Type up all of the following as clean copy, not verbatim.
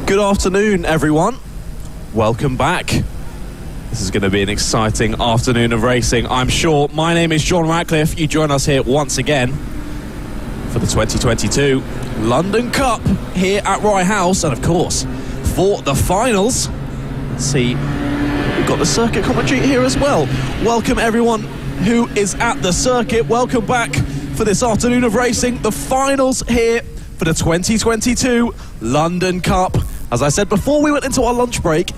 Good afternoon, everyone. Welcome back. This is going to be an exciting afternoon of racing, I'm sure. My name is John Ratcliffe. You join us here once again for the 2022 London Cup here at Rye House, and of course, for the finals. Let's see, we've got the circuit commentary here as well. Welcome everyone who is at the circuit. Welcome back for this afternoon of racing. The finals here for the 2022 London Cup. As I said before we went into our lunch break,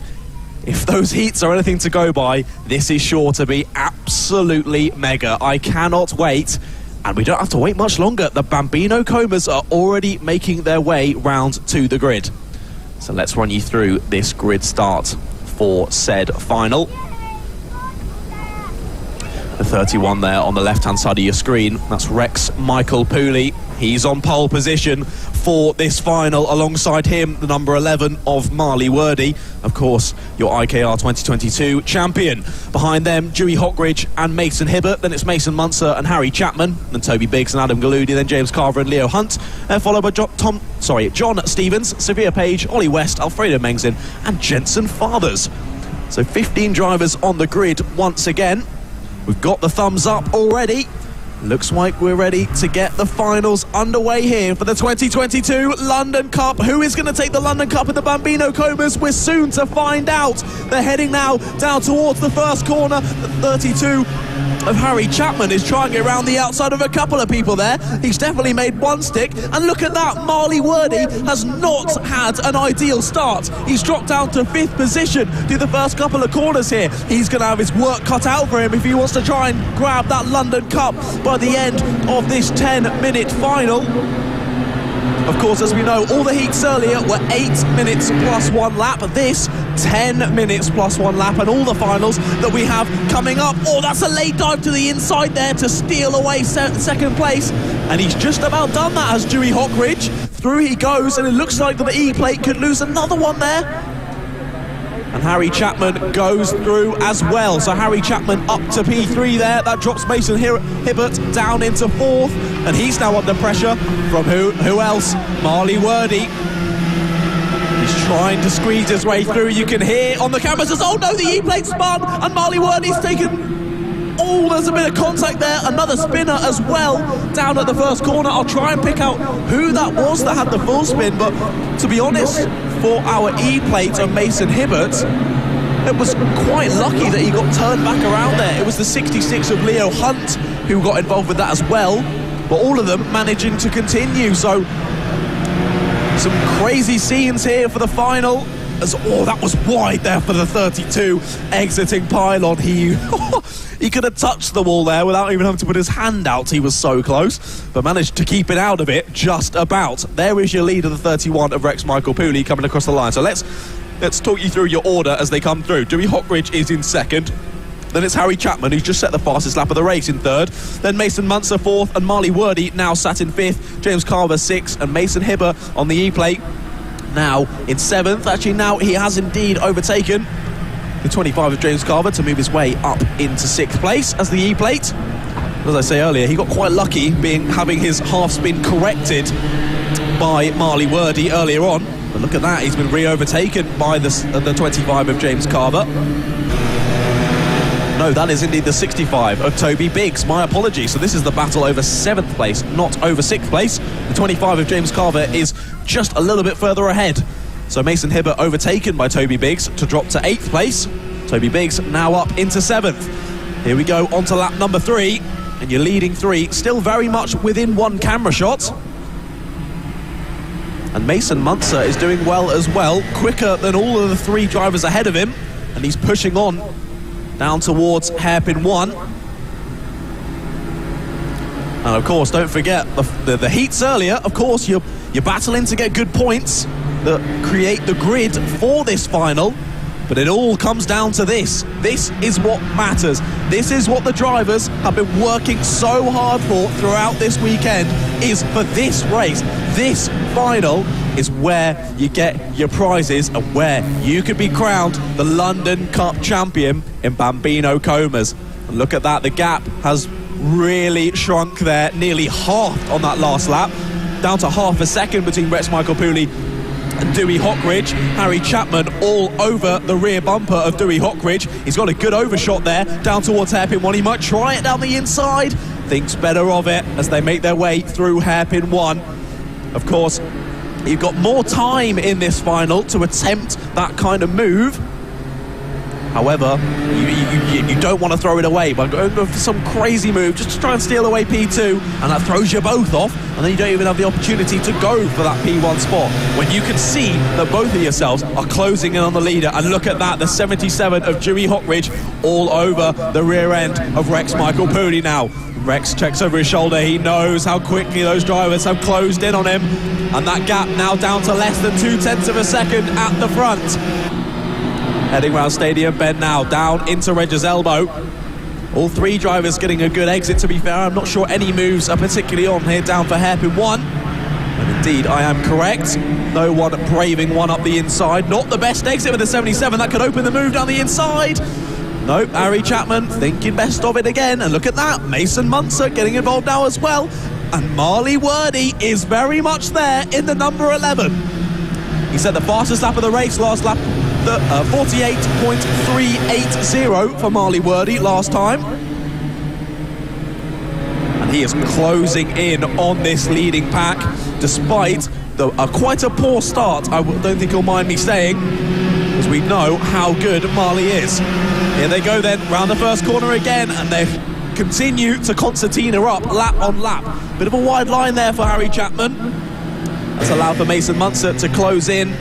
if those heats are anything to go by, this is sure to be absolutely mega. I cannot wait, and we don't have to wait much longer. The Bambino Comas are already making their way round to the grid. So let's run you through this grid start for said final. The 31 there on the left-hand side of your screen, that's Rex Michael Pooley. He's on pole position for this final. Alongside him, the number 11 of Marley Wordy, of course, your IKR 2022 champion. Behind them, Dewey Hockridge and Mason Hibbert. Then it's Mason Munzer and Harry Chapman. Then Toby Biggs and Adam Galudi. Then James Carver and Leo Hunt. Followed by John Stevens, Severe Page, Ollie West, Alfredo Mengzin and Jensen Fathers. So 15 drivers on the grid once again. We've got the thumbs up already. Looks like we're ready to get the finals underway here for the 2022 London Cup. Who is going to take the London Cup in the Bambino Comas? We're soon to find out. They're heading now down towards the first corner. The 32 of Harry Chapman is trying it around the outside of a couple of people there. He's definitely made one stick. And look at that, Marley Wordy has not had an ideal start. He's dropped down to 5th position through the first couple of corners here. He's going to have his work cut out for him if he wants to try and grab that London Cup by the end of this 10-minute final. Of course, as we know, all the heats earlier were 8 minutes plus 1 lap. This, 10 minutes plus 1 lap, and all the finals that we have coming up. Oh, that's a late dive to the inside there to steal away second place. And he's just about done that as Dewey Hockridge. Through he goes, and it looks like the E-plate could lose another one there. And Harry Chapman goes through as well. So Harry Chapman up to P3 there. That drops Mason Hibbert down into 4th. And he's now under pressure from who else? Marley Wordy. He's trying to squeeze his way through. You can hear on the cameras as, oh no, the E-plate spun. And Marley Wordy's taken... Oh, there's a bit of contact there. Another spinner as well down at the first corner. I'll try and pick out who that was that had the full spin. But to be honest, for our E-plate of Mason Hibbert, it was quite lucky that he got turned back around there. It was the 66 of Leo Hunt who got involved with that as well. But all of them managing to continue. So some crazy scenes here for the final. As, oh, that was wide there for the 32 exiting pylon. He could have touched the wall there without even having to put his hand out. He was so close, but managed to keep it out of it just about. There is your lead of the 31 of Rex Michael Pooley coming across the line. So let's talk you through your order as they come through. Dewey Hockridge is in 2nd. Then it's Harry Chapman, who's just set the fastest lap of the race, in 3rd. Then Mason Munzer 4th, and Marley Wordy now sat in 5th. James Carver 6th, and Mason Hibbert on the E-plate now in 7th. Actually, now he has indeed overtaken the 25 of James Carver to move his way up into 6th place as the E-plate. As I say earlier, he got quite lucky having his half spin corrected by Marley Wordy earlier on. But look at that, he's been re-overtaken by the 25 of James Carver. No, that is indeed the 65 of Toby Biggs. My apologies. So this is the battle over 7th place, not over 6th place. The 25 of James Carver is just a little bit further ahead. So Mason Hibbert overtaken by Toby Biggs to drop to 8th place. Toby Biggs now up into 7th. Here we go, on to lap number 3. And your leading 3 still very much within one camera shot. And Mason Munzer is doing well as well, quicker than all of the 3 drivers ahead of him. And he's pushing on down towards hairpin 1. And of course, don't forget the heats earlier. Of course, you're battling to get good points that create the grid for this final. But it all comes down to this. This is what matters. This is what the drivers have been working so hard for throughout this weekend, is for this race. This final is where you get your prizes and where you could be crowned the London Cup champion in Bambino Comas. And look at that, the gap has really shrunk there, nearly halved on that last lap, down to half a second between Rex Michael Pooley Dewey Hockridge. Harry Chapman all over the rear bumper of Dewey Hockridge. He's got a good overshot there down towards hairpin 1. He might try it down the inside. Thinks better of it as they make their way through hairpin 1. Of course, you've got more time in this final to attempt that kind of move. However, you don't want to throw it away by going for some crazy move just to try and steal away P2, and that throws you both off, and then you don't even have the opportunity to go for that P1 spot when you can see that both of yourselves are closing in on the leader. And look at that, the 77 of Dewey Hockridge all over the rear end of Rex Michael Pooley now. Rex checks over his shoulder. He knows how quickly those drivers have closed in on him, and that gap now down to less than 0.2 of a second at the front. Heading round Stadium Bend now, down into Reg's elbow. All three drivers getting a good exit, to be fair. I'm not sure any moves are particularly on here down for hairpin 1. And indeed, I am correct. No one braving one up the inside. Not the best exit with the 77. That could open the move down the inside. Nope, Harry Chapman thinking best of it again. And look at that, Mason Munzer getting involved now as well. And Marley Wordy is very much there in the number 11. He set the fastest lap of the race last lap. 48.380 for Marley Wordy last time. And he is closing in on this leading pack, despite quite a poor start, I don't think you'll mind me saying, as we know how good Marley is. Here they go then, round the first corner again, and they continue to concertina up lap on lap. Bit of a wide line there for Harry Chapman. That's allowed for Mason Munzer to close in,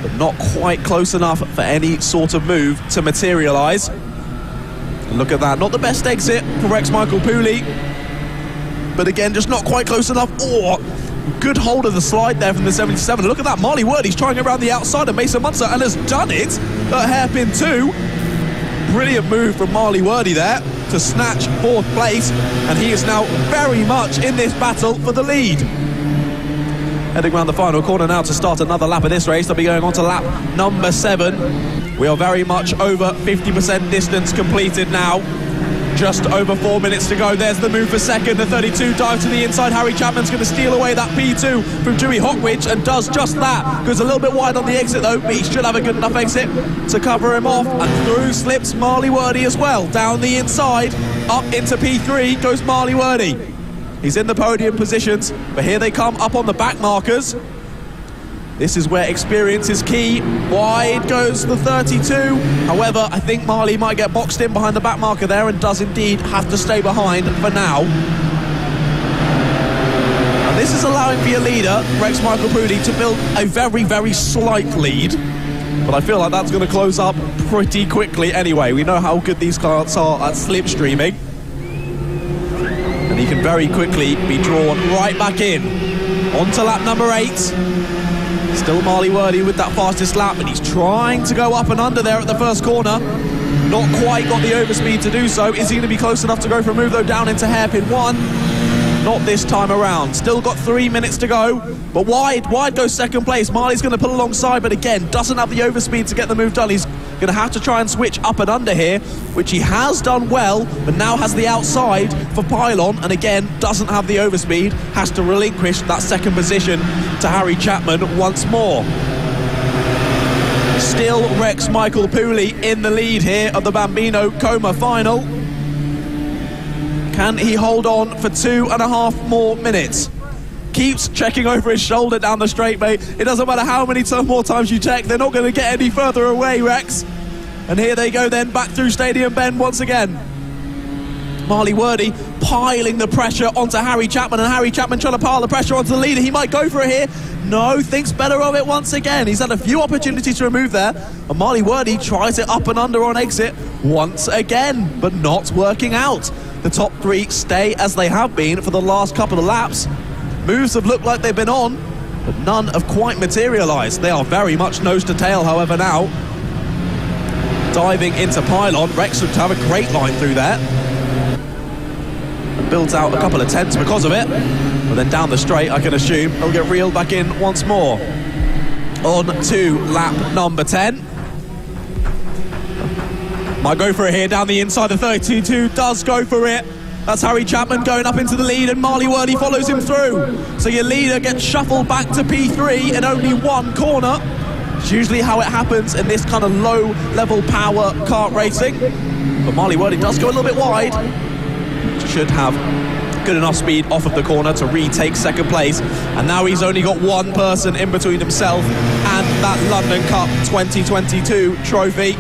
but not quite close enough for any sort of move to materialise. Look at that, not the best exit for Rex Michael Pooley, but again, just not quite close enough. Oh, good hold of the slide there from the 77. Look at that, Marley Wordy's trying around the outside of Mason Munzer and has done it at hairpin 2. Brilliant move from Marley Wordy there to snatch 4th place, and he is now very much in this battle for the lead. Heading around the final corner now to start another lap of this race. They'll be going on to lap number 7. We are very much over 50% distance completed now. Just over 4 minutes to go. There's the move for second. The 32 dive to the inside. Harry Chapman's going to steal away that P2 from Dewey Hockridge and does just that. Goes a little bit wide on the exit though, but he should have a good enough exit to cover him off. And through slips Marley Wordy as well. Down the inside, up into P3 goes Marley Wordy. He's in the podium positions, but here they come up on the back markers. This is where experience is key. Wide goes the 32. However, I think Marley might get boxed in behind the back marker there and does indeed have to stay behind for now. And this is allowing for your leader, Rex Michael Pooley, to build a very, very slight lead. But I feel like that's going to close up pretty quickly anyway. We know how good these cars are at slipstreaming. And he can very quickly be drawn right back in. On to lap number 8. Still Marley Wordy with that fastest lap, and he's trying to go up and under there at the first corner. Not quite got the overspeed to do so. Is he going to be close enough to go for a move though down into hairpin 1? Not this time around. Still got 3 minutes to go, but wide goes second place. Marley's going to pull alongside, but again, doesn't have the overspeed to get the move done. He's going to have to try and switch up and under here, which he has done well, but now has the outside for pylon, and again, doesn't have the overspeed. Has to relinquish that second position to Harry Chapman once more. Still Rex Michael Pooley in the lead here of the Bambino Coma final. Can he hold on for 2.5 more minutes? Keeps checking over his shoulder down the straight, mate. It doesn't matter how many more times you check, they're not going to get any further away, Rex. And here they go then, back through Stadium Bend once again. Marley Wordy piling the pressure onto Harry Chapman, and Harry Chapman trying to pile the pressure onto the leader. He might go for it here. No, thinks better of it once again. He's had a few opportunities to remove there, and Marley Wordy tries it up and under on exit once again, but not working out. The top 3 stay as they have been for the last couple of laps. Moves have looked like they've been on, but none have quite materialised. They are very much nose to tail, however, now. Diving into pylon, Rex looks to have a great line through there. And builds out a couple of tenths because of it. But then down the straight, I can assume, he'll get reeled back in once more. On to lap number 10. Might go for it here down the inside. The 32 does go for it. That's Harry Chapman going up into the lead, and Marley Wordy follows him through. So your leader gets shuffled back to P3 in only one corner. It's usually how it happens in this kind of low-level power kart racing. But Marley Wordy does go a little bit wide. Should have good enough speed off of the corner to retake second place. And now he's only got one person in between himself and that London Cup 2022 trophy.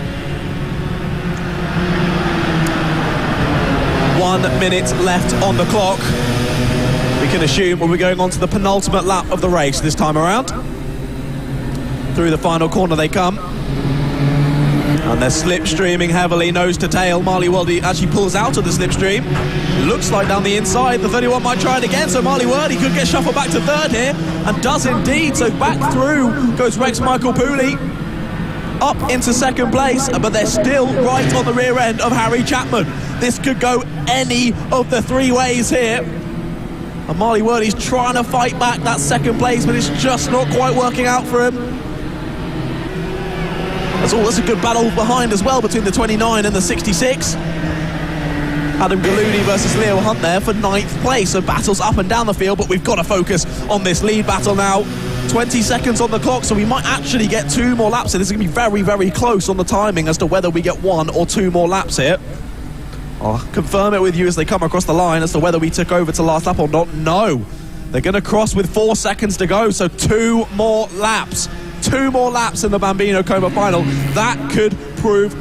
1 minute left on the clock. We can assume we'll be going on to the penultimate lap of the race this time around. Through the final corner they come. And they're slipstreaming heavily, nose to tail. Marley Wordy actually pulls out of the slipstream. Looks like down the inside, the 31 might try it again, so Marley Wordy could get shuffled back to third here, and does indeed. So back through goes Rex Michael Pooley, up into second place, but they're still right on the rear end of Harry Chapman. This could go any of the three ways here. And Marley Wordy's trying to fight back that second place, but it's just not quite working out for him. That's a good battle behind as well between the 29 and the 66. Adam Galloudi versus Leo Hunt there for 9th place. So battles up and down the field, but we've got to focus on this lead battle now. 20 seconds on the clock, so we might actually get 2 more laps. So this is going to be very, very close on the timing as to whether we get 1 or 2 more laps here. I'll confirm it with you as they come across the line as to whether we took over to last lap or not. No, they're going to cross with 4 seconds to go, so 2 more laps. 2 more laps in the Bambino Coma final. That could prove,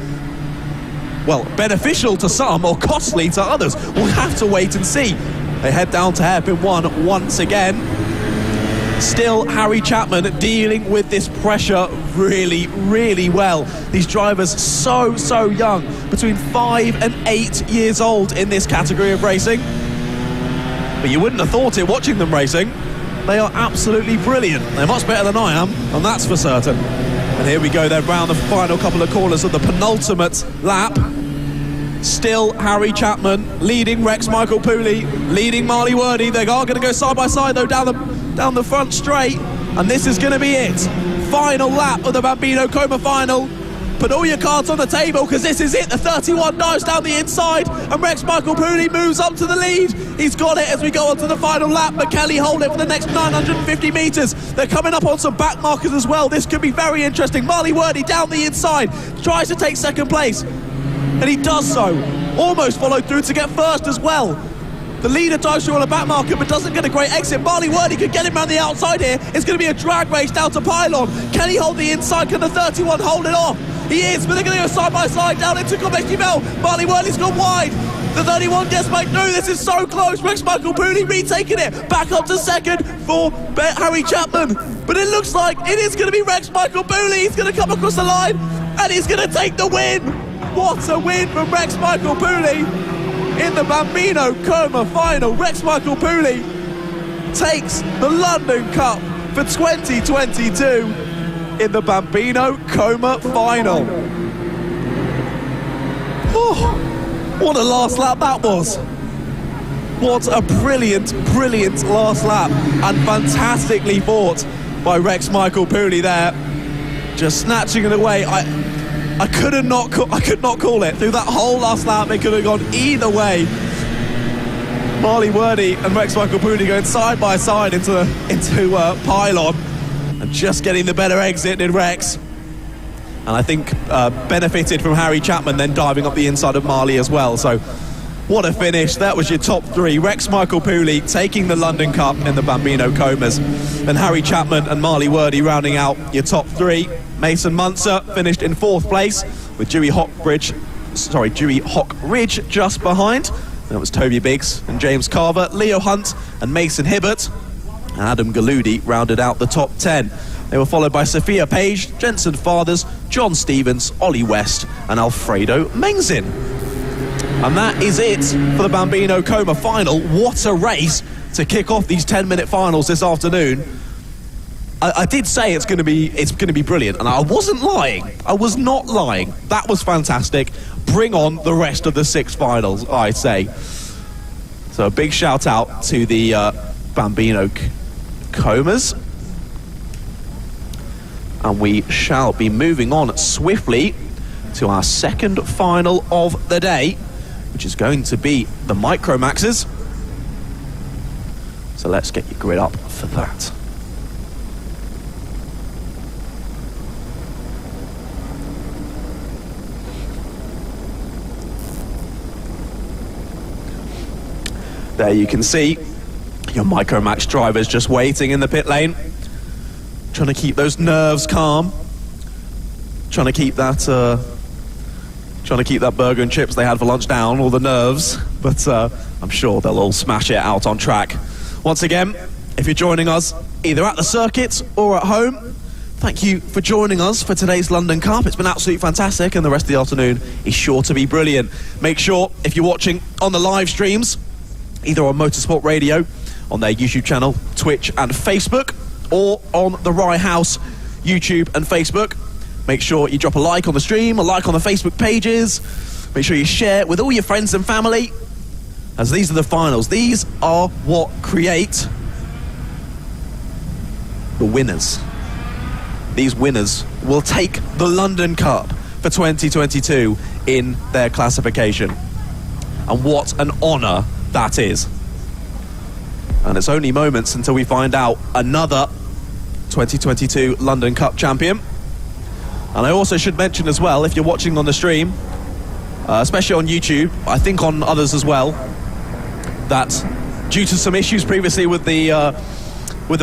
well, beneficial to some or costly to others. We'll have to wait and see. They head down to hairpin 1 once again. Still Harry Chapman dealing with this pressure really, really well. These drivers so young, between 5 and 8 years old in this category of racing. But you wouldn't have thought it watching them racing. They are absolutely brilliant. They're much better than I am, and that's for certain. And here we go, they're round the final couple of corners of the penultimate lap. Still Harry Chapman leading Rex Michael Pooley, leading Marley Wordy. They are going to go side by side though down the front straight, and this is going to be it. Final lap of the Bambino Coma final. Put all your cards on the table because this is it. The 31 dives down the inside, and Rex Michael Pooley moves up to the lead. He's got it as we go on to the final lap, but can he hold it for the next 950 metres? They're coming up on some back markers as well. This could be very interesting. Marley Wordy down the inside, tries to take second place, and he does so. Almost followed through to get first as well. The leader dives through on a back marker but doesn't get a great exit. Marley Wordy could get him around the outside here. It's going to be a drag race down to pylon. Can he hold the inside? Can the 31 hold it off? He is, but they're going to go side by side down into Comestival. Marley Wordy's gone wide. The 31 gets back through. This is so close. Rex Michael Pooley retaking it. Back up to second for Harry Chapman. But it looks like it is going to be Rex Michael Pooley. He's going to come across the line and he's going to take the win. What a win from Rex Michael Pooley in the Bambino Coma final. Rex Michael Pooley takes the London Cup for 2022 in the Bambino Coma final. Oh, what a last lap that was. What a brilliant last lap, and fantastically fought by Rex Michael Pooley there. Just snatching it away. I could not call it. Through that whole last lap, it could have gone either way. Marley Wordy and Rex Michael Pooley going side by side into pylon, and just getting the better exit in Rex. And I think benefited from Harry Chapman then diving up the inside of Marley as well. So what a finish. That was your top 3. Rex Michael Pooley taking the London Cup in the Bambino Comas, and Harry Chapman and Marley Wordy rounding out your top 3. Mason Munzer finished in 4th place with Dewey Hockridge just behind. That was Toby Biggs and James Carver, Leo Hunt and Mason Hibbert. And Adam Galloudi rounded out the top 10. They were followed by Sophia Page, Jensen Fathers, John Stevens, Ollie West and Alfredo Mengzin. And that is it for the Bambino Coma final. What a race to kick off these 10-minute finals this afternoon. I did say it's going to be brilliant, and I wasn't lying. I was not lying. That was fantastic. Bring on the rest of the 6 finals, I'd say. So a big shout out to the Bambino Comas. And we shall be moving on swiftly to our second final of the day. which is going to be the Micromaxes. So let's get your grid up for that. There you can see your Micromax drivers just waiting in the pit lane, trying to keep those nerves calm, trying to keep that burger and chips they had for lunch down, all the nerves, but I'm sure they'll all smash it out on track. Once again, if you're joining us either at the circuit or at home, thank you for joining us for today's London Cup. It's been absolutely fantastic, and the rest of the afternoon is sure to be brilliant. Make sure, if you're watching on the live streams, either on Motorsport Radio, on their YouTube channel, Twitch and Facebook, or on the Rye House YouTube and Facebook, make sure you drop a like on the stream, a like on the Facebook pages. Make sure you share it with all your friends and family, as these are the finals. These are what create the winners. These winners will take the London Cup for 2022 in their classification. And what an honour that is. And it's only moments until we find out another 2022 London Cup champion. And I also should mention as well, if you're watching on the stream, especially on YouTube, I think on others as well, that due to some issues previously with the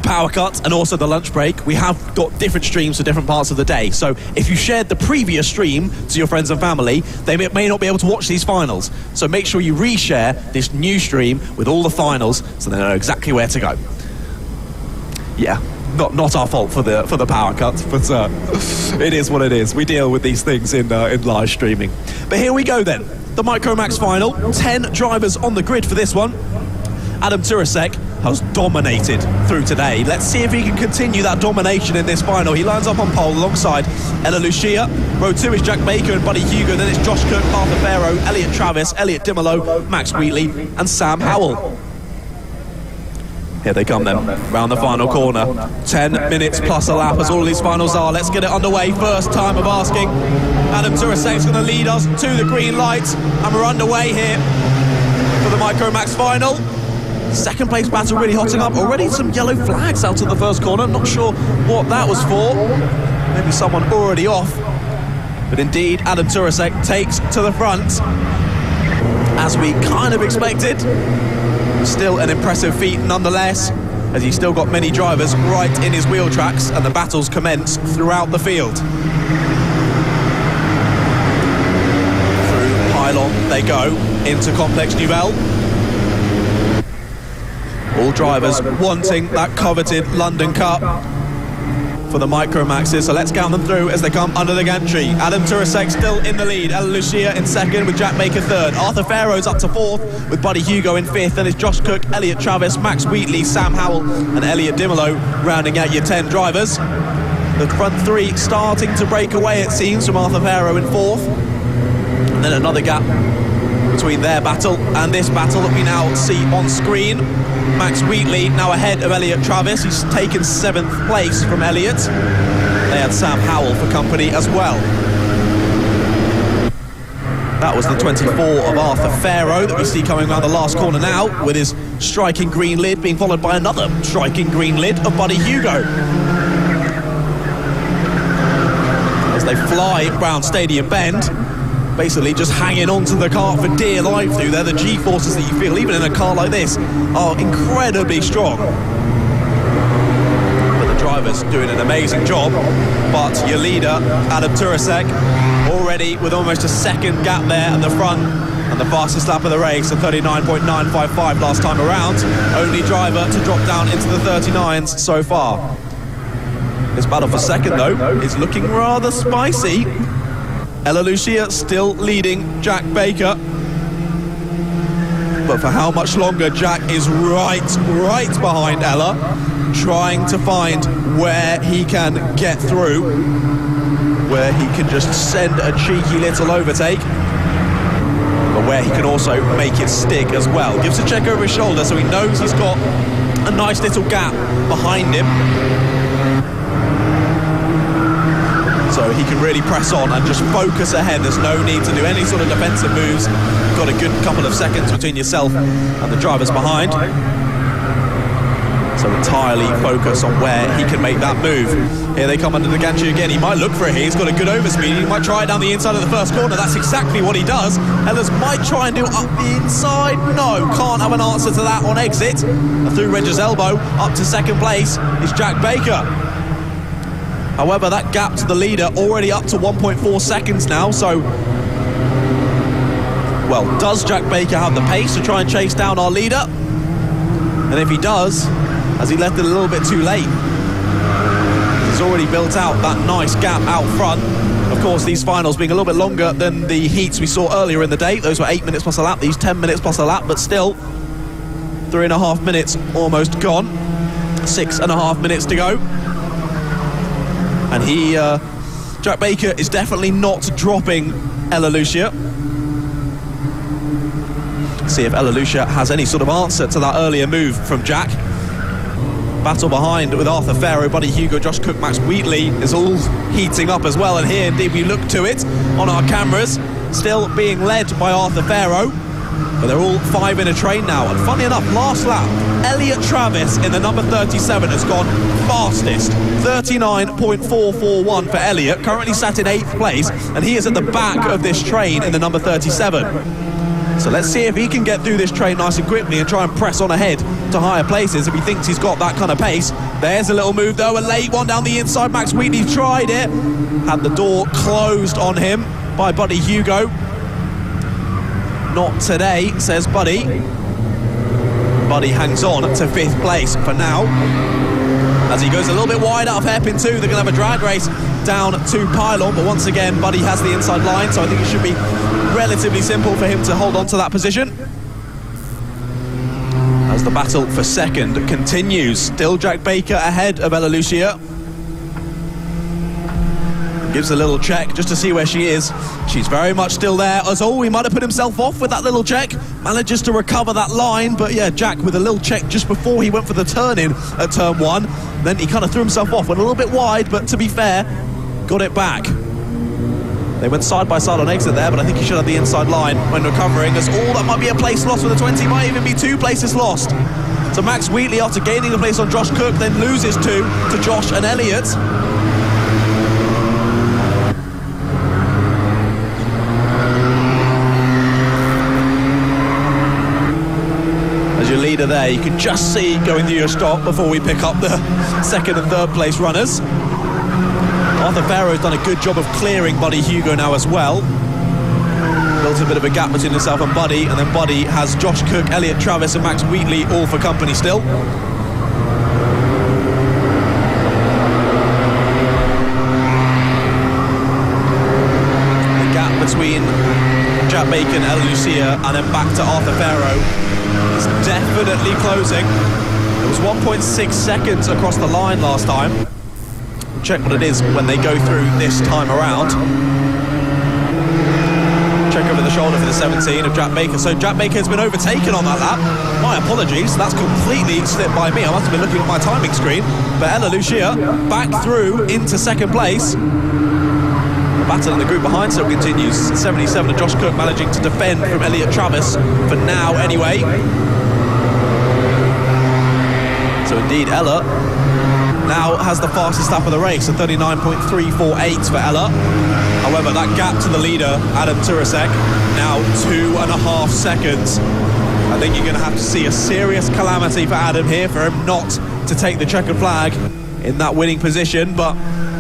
power cut and also the lunch break, we have got different streams for different parts of the day. So if you shared the previous stream to your friends and family, they may not be able to watch these finals. So make sure you reshare this new stream with all the finals so they know exactly where to go. Yeah, not our fault for the power cut, but it is what it is. We deal with these things in live streaming. But here we go then. The Micromax final. 10 drivers on the grid for this one. Adam Turasek has dominated through today. Let's see if he can continue that domination in this final. He lines up on pole alongside Ella Lucia. Row 2 is Jack Baker and Buddy Hugo. Then it's Josh Cook, Arthur Farrow, Elliot Travis, Elliot Dimolo, Max Wheatley and Sam Howell. Here they come then, round the final corner. 10 minutes plus a lap, as all of these finals are. Let's get it underway. First time of asking. Adam Turasek's going to lead us to the green light, and we're underway here for the Micromax final. Second place battle really hotting up. Already some yellow flags out of the first corner. Not sure what that was for. Maybe someone already off. But indeed, Adam Turasek takes to the front, as we kind of expected. Still an impressive feat nonetheless, as he's still got many drivers right in his wheel tracks, and the battles commence throughout the field. Through pylon they go into Complex Nouvelle. All drivers wanting that coveted London Cup for the Micromaxes, so let's count them through as they come under the gantry. Adam Turasek still in the lead, Ella Lucia in second with Jack Baker third, Arthur Farrow's up to fourth with Buddy Hugo in fifth, and it's Josh Cook, Elliot Travis, Max Wheatley, Sam Howell and Elliot Dimolo rounding out your 10 drivers. The front three starting to break away, it seems, from Arthur Farrow in fourth, and then another gap between their battle and this battle that we now see on screen. Max Wheatley now ahead of Elliot Travis. He's taken 7th place from Elliot. They had Sam Howell for company as well. That was the 24 of Arthur Farrow that we see coming around the last corner now, with his striking green lid being followed by another striking green lid of Buddy Hugo. As they fly round Stadium Bend, basically just hanging onto the kart for dear life through there. The G-forces that you feel, even in a car like this, are incredibly strong. But the driver's doing an amazing job. But your leader, Adam Turasek, already with almost a second gap there at the front, and the fastest lap of the race, a 39.955 last time around. Only driver to drop down into the 39s so far. This battle for second, though, is looking rather spicy. Ella Lucia still leading Jack Baker. But for how much longer? Jack is right behind Ella, trying to find where he can get through, where he can just send a cheeky little overtake, but where he can also make it stick as well. Gives a check over his shoulder so he knows he's got a nice little gap behind him. so he can really press on and just focus ahead. There's no need to do any sort of defensive moves. You've got a good couple of seconds between yourself and the drivers behind. So entirely focus on where he can make that move. Here they come under the gantry again. He might look for it here. He's got a good overspeed. He might try it down the inside of the first corner. That's exactly what he does. Ellis might try and do up the inside. No, can't have an answer to that on exit. And through Regg's elbow, up to second place is Jack Baker. However, that gap to the leader already up to 1.4 seconds now. So, well, does Jack Baker have the pace to try and chase down our leader? And if he does, has he left it a little bit too late? He's already built out that nice gap out front. Of course, these finals being a little bit longer than the heats we saw earlier in the day. Those were 8 minutes plus a lap, these 10 minutes plus a lap, but still 3.5 minutes almost gone. 6.5 minutes to go. And he, Jack Baker is definitely not dropping Ella Lucia. See if Ella Lucia has any sort of answer to that earlier move from Jack. Battle behind with Arthur Farrow, Buddy Hugo, Josh Cook, Max Wheatley is all heating up as well. And here indeed we look to it on our cameras, still being led by Arthur Farrow. But they're all 5 in a train now. And funny enough, last lap, Elliot Travis in the number 37 has gone fastest. 39.441 for Elliot, currently sat in 8th place. And he is at the back of this train in the number 37. So let's see if he can get through this train nice and quickly and try and press on ahead to higher places if he thinks he's got that kind of pace. There's a little move though, a late one down the inside. Max Wheatley tried it, had the door closed on him by Buddy Hugo. Not today, says Buddy. Buddy hangs on to 5th place for now. As he goes a little bit wide out of hairpin 2, they're going to have a drag race down to pylon, but once again Buddy has the inside line, so I think it should be relatively simple for him to hold on to that position. As the battle for second continues, still Jack Baker ahead of Ella Lucia. Gives a little check just to see where she is. She's very much still there. As he might have put himself off with that little check. Manages to recover that line, but yeah, Jack with a little check just before he went for the turn-in at turn 1. Then he kind of threw himself off, went a little bit wide, but to be fair, got it back. They went side by side on exit there, but I think he should have the inside line when recovering, as that might be a place lost for the 20, might even be 2 places lost. So Max Wheatley, after gaining a place on Josh Cook, then loses 2 to Josh and Elliot. As your leader there, you can just see going through your stop before we pick up the 2nd and 3rd place runners. Arthur Farrow's done a good job of clearing Buddy Hugo now as well. Built a bit of a gap between himself and Buddy, and then Buddy has Josh Cook, Elliot Travis and Max Wheatley all for company still. The gap between Jack Baker and Ella Lucia and then back to Arthur Farrow is definitely closing. It was 1.6 seconds across the line last time. Check what it is when they go through this time around. Check over the shoulder for the 17 of Jack Baker. So Jack Baker has been overtaken on that lap. My apologies, that's completely slipped by me. I must have been looking at my timing screen. But Ella Lucia back through into 2nd place. The battle in the group behind still continues. 77 of Josh Cook managing to defend from Elliot Travis for now anyway. So indeed Ella now has the fastest lap of the race, a 39.348 for Ella. However, that gap to the leader, Adam Turasek, now 2.5 seconds. I think you're going to have to see a serious calamity for Adam here for him not to take the checkered flag in that winning position. But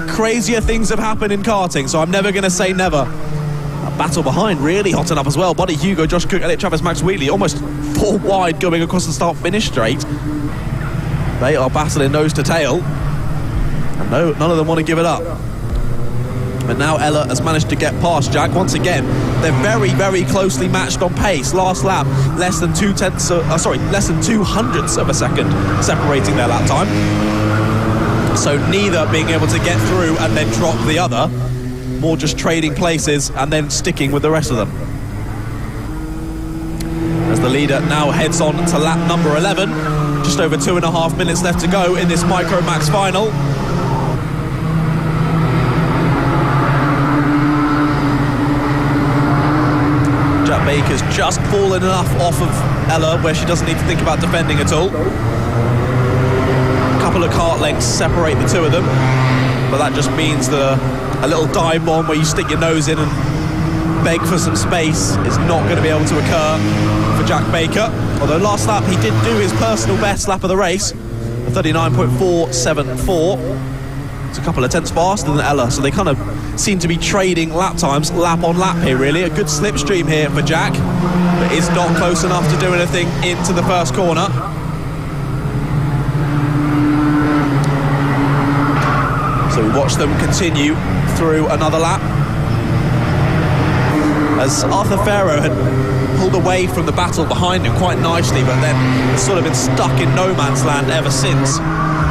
crazier things have happened in karting, so I'm never going to say never. A battle behind really hotting up as well. Buddy Hugo, Josh Cook, Elliot Travis, Max Wheatley, almost 4 wide going across the start-finish straight. They are battling nose to tail, and no, none of them want to give it up. But now Ella has managed to get past Jack once again. They're very, very closely matched on pace. Last lap, less than 2/200ths of a second separating their lap time. So neither being able to get through and then drop the other, more just trading places and then sticking with the rest of them. As the leader now heads on to lap number 11. Just over 2.5 minutes left to go in this Micromax final. Baker's just fallen enough off of Ella where she doesn't need to think about defending at all. A couple of kart lengths separate the two of them, but that just means that a little dive bomb where you stick your nose in and beg for some space is not going to be able to occur for Jack Baker. Although last lap he did do his personal best lap of the race, 39.474. It's a couple of tenths faster than Ella, so they kind of seem to be trading lap times, lap on lap here really. A good slipstream here for Jack, but is not close enough to do anything into the first corner. So we watch them continue through another lap. As Arthur Farrow had pulled away from the battle behind him quite nicely, but then has sort of been stuck in no man's land ever since.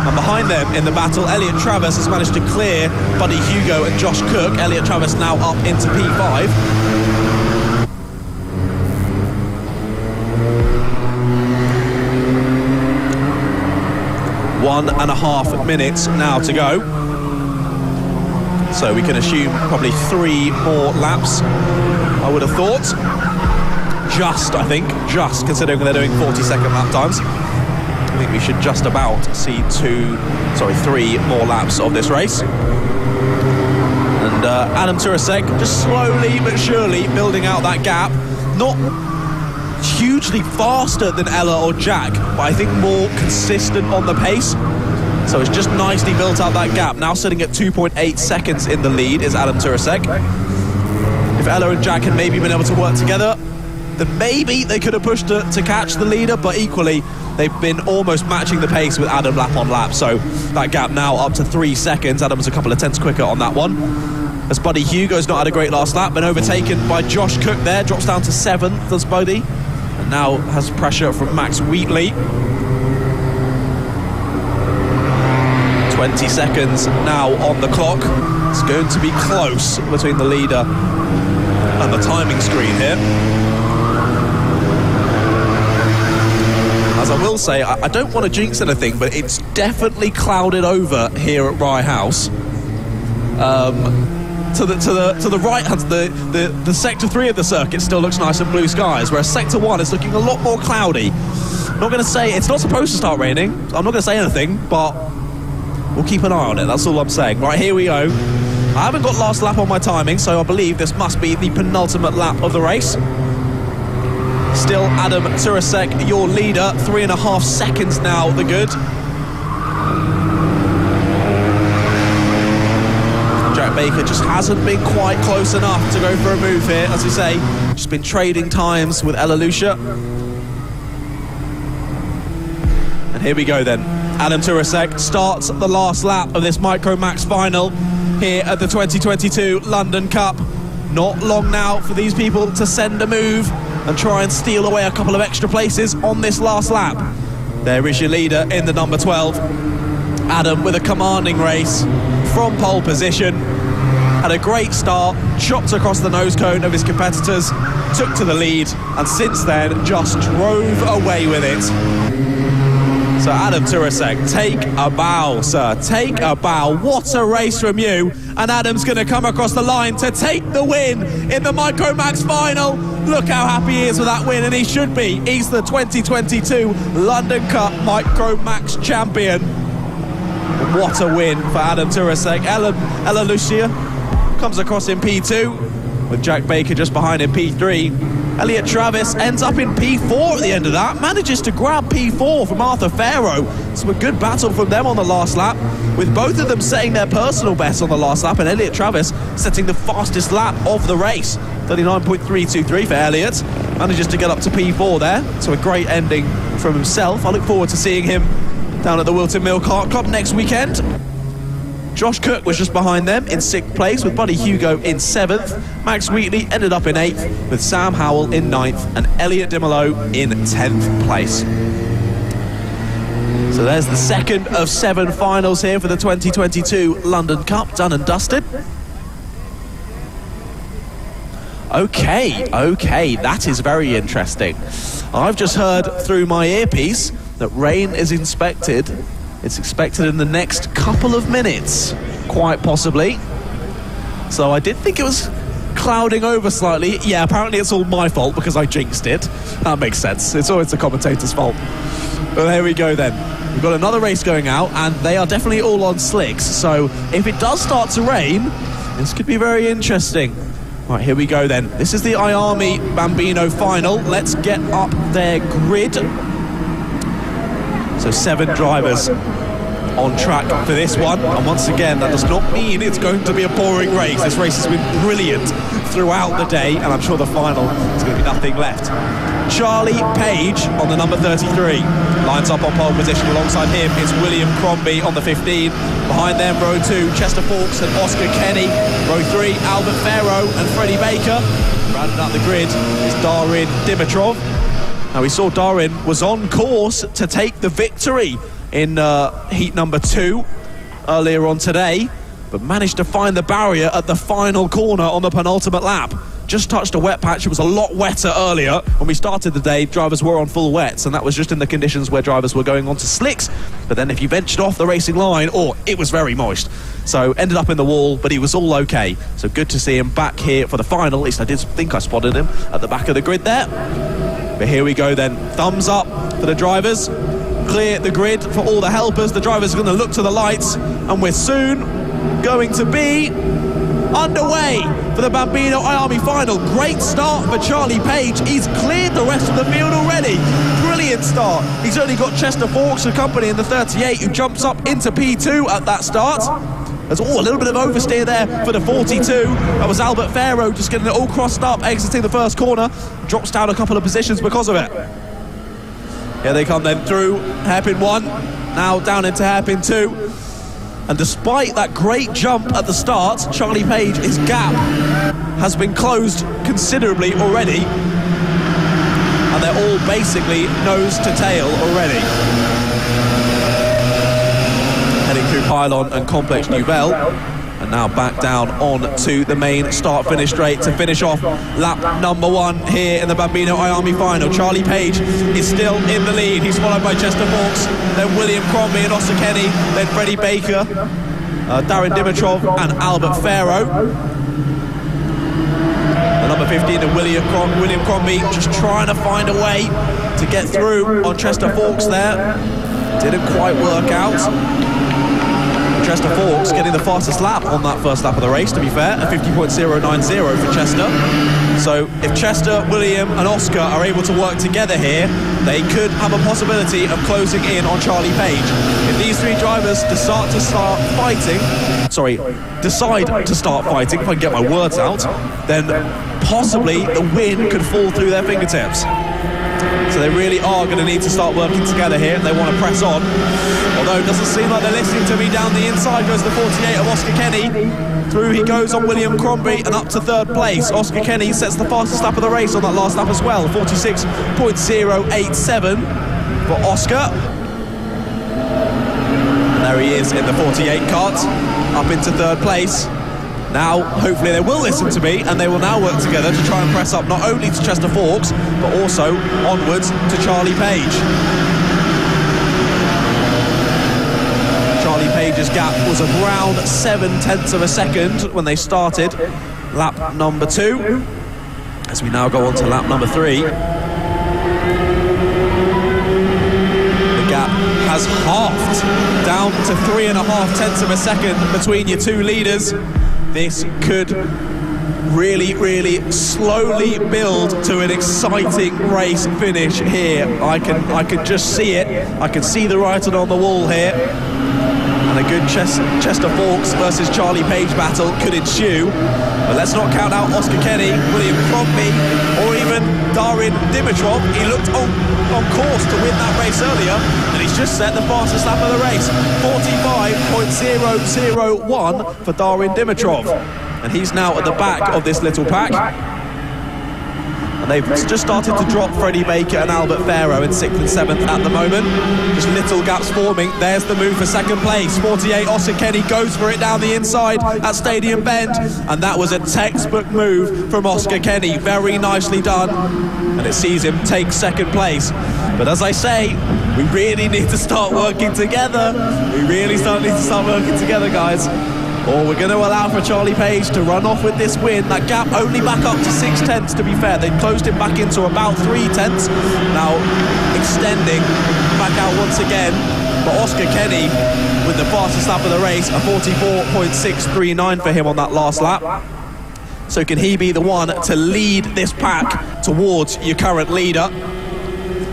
And behind them in the battle, Elliot Travis has managed to clear Buddy Hugo and Josh Cook. Elliot Travis now up into P5. One and a half minutes now to go. So we can assume probably 3 more laps, I would have thought. I think, considering they're doing 40-second lap times. I think we should just about see 3 more laps of this race. And Adam Turasek just slowly but surely building out that gap. Not hugely faster than Ella or Jack, but I think more consistent on the pace. So it's just nicely built out that gap. Now sitting at 2.8 seconds in the lead is Adam Turasek. If Ella and Jack had maybe been able to work together, then maybe they could have pushed to catch the leader, but equally they've been almost matching the pace with Adam lap on lap. So that gap now up to 3 seconds. Adam's a couple of tenths quicker on that one. As Buddy Hugo's not had a great last lap, been overtaken by Josh Cook there, drops down to 7th, does Buddy, and now has pressure from Max Wheatley. 20 seconds now on the clock. It's going to be close between the leader and the timing screen here. As I will say, I don't want to jinx anything, but it's definitely clouded over here at Rye House. To the right hand, the sector 3 of the circuit still looks nice and blue skies, whereas sector 1 is looking a lot more cloudy. I'm not going to say it's not supposed to start raining. I'm not going to say anything, but we'll keep an eye on it. That's all I'm saying. Right, here we go. I haven't got last lap on my timing, so I believe this must be the penultimate lap of the race. Still Adam Turasek, your leader, 3.5 seconds now, the good. Jack Baker just hasn't been quite close enough to go for a move here, as we say. Just been trading times with Ella Lucia. And here we go then. Adam Turasek starts the last lap of this Micromax final here at the 2022 London Cup. Not long now for these people to send a move and try and steal away a couple of extra places on this last lap. There is your leader in the number 12. Adam with a commanding race from pole position. Had a great start, chopped across the nose cone of his competitors, took to the lead, and since then just drove away with it. So Adam Turasek, take a bow, sir. Take a bow. What a race from you. And Adam's going to come across the line to take the win in the Micromax final. Look how happy he is with that win, and he should be. He's the 2022 London Cup Micromax champion. What a win for Adam Turasek. Ella Lucia comes across in P2, with Jack Baker just behind in P3. Elliot Travis ends up in P4 at the end of that, manages to grab P4 from Arthur Farrow. So a good battle from them on the last lap, with both of them setting their personal best on the last lap, and Elliot Travis setting the fastest lap of the race. 39.323 for Elliot. Manages to get up to P4 there, so a great ending from himself. I look forward to seeing him down at the Wilton Mill Kart Club next weekend. Josh Cook was just behind them in 6th place, with Buddy Hugo in 7th. Max Wheatley ended up in 8th, with Sam Howell in 9th and Elliot Dimolo in 10th place. So there's the second of 7 finals here for the 2022 London Cup, done and dusted. Okay, that is very interesting. I've just heard through my earpiece that rain is expected. It's expected in the next couple of minutes, quite possibly. So I did think it was clouding over slightly. Yeah, apparently it's all my fault because I jinxed it. That makes sense. It's always the commentator's fault. But there we go then. We've got another race going out, and they are definitely all on slicks. So if it does start to rain, this could be very interesting. Right, here we go then. This is the IAME Bambino final. Let's get up their grid. So 7 drivers on track for this one, and once again that does not mean it's going to be a boring race. This race has been brilliant throughout the day, and I'm sure the final is going to be nothing left. Charlie Page on the number 33 lines up on pole position. Alongside him is William Crombie on the 15. Behind them, row 2, Chester Fawkes and Oscar Kenny. Row 3, Albert Farrow and Freddie Baker. Rounding out the grid is Darin Dimitrov. Now, we saw Darin was on course to take the victory in heat number 2 earlier on today, but managed to find the barrier at the final corner on the penultimate lap. Just touched a wet patch. It was a lot wetter earlier. When we started the day, drivers were on full wets, and that was just in the conditions where drivers were going onto slicks. But then if you ventured off the racing line, it was very moist. So ended up in the wall, but he was all okay. So good to see him back here for the final. At least I did think I spotted him at the back of the grid there. But here we go then. Thumbs up for the drivers. Clear the grid for all the helpers. The drivers are going to look to the lights, and we're soon going to be underway for the Bambino IAME final. Great start for Charlie Page. He's cleared the rest of the field already. Brilliant start. He's only got Chester Fawkes for company in the 38, who jumps up into P2 at that start. There's a little bit of oversteer there for the 42. That was Albert Farrow just getting it all crossed up, exiting the first corner. Drops down a couple of positions because of it. Here they come then through hairpin 1, now down into hairpin 2. And despite that great jump at the start, Charlie Page, his gap has been closed considerably already. And they're all basically nose to tail already. Heading through Pylon and Complex Nouvelle. And now back down on to the main start-finish straight to finish off lap number 1 here in the Bambino IAME final. Charlie Page is still in the lead. He's followed by Chester Fawkes, then William Crombie and Oscar Kenny, then Freddie Baker, Darin Dimitrov and Albert Farrow. The number 15 and William Crombie just trying to find a way to get through on Chester Fawkes there. Didn't quite work out. Chester Fawkes getting the fastest lap on that first lap of the race, to be fair, a 50.090 for Chester. So if Chester, William and Oscar are able to work together here, they could have a possibility of closing in on Charlie Page. If these 3 drivers decide to start fighting, if I can get my words out, then possibly the win could fall through their fingertips. So they really are going to need to start working together here, and they want to press on. Although it doesn't seem like they're listening to me. Down the inside goes the 48 of Oscar Kenny. Through he goes on William Crombie and up to 3rd place. Oscar Kenny sets the fastest lap of the race on that last lap as well. 46.087 for Oscar. And there he is in the 48 kart, up into 3rd place. Now, hopefully they will listen to me, and they will now work together to try and press up not only to Chester Fawkes, but also onwards to Charlie Page. Charlie Page's gap was around 0.7 of a second when they started lap number 2. As we now go on to lap number 3. The gap has halved down to 3.5 of a second between your 2 leaders. This could really, really slowly build to an exciting race finish here. I can just see it. I can see the writing on the wall here. And a good Chester Fawkes versus Charlie Page battle could ensue. But let's not count out Oscar Kenny, William Crombie, or even Darin Dimitrov. He looked on course to win that race earlier, and he's just set the fastest lap of the race, 45.001 for Darin Dimitrov. And he's now at the back of this little pack. And they've just started to drop Freddie Baker and Albert Farrow in 6th and 7th at the moment. Just little gaps forming. There's the move for 2nd place. 48 Oscar Kenny goes for it down the inside at Stadium Bend. And that was a textbook move from Oscar Kenny. Very nicely done. And it sees him take 2nd place. But as I say, we really need to start working together. We really need to start working together, guys. Or we're going to allow for Charlie Page to run off with this win. That gap only back up to 6/10, to be fair. They closed it back into about 3/10. Now extending back out once again. But Oscar Kenny with the fastest lap of the race, a 44.639 for him on that last lap. So can he be the one to lead this pack towards your current leader?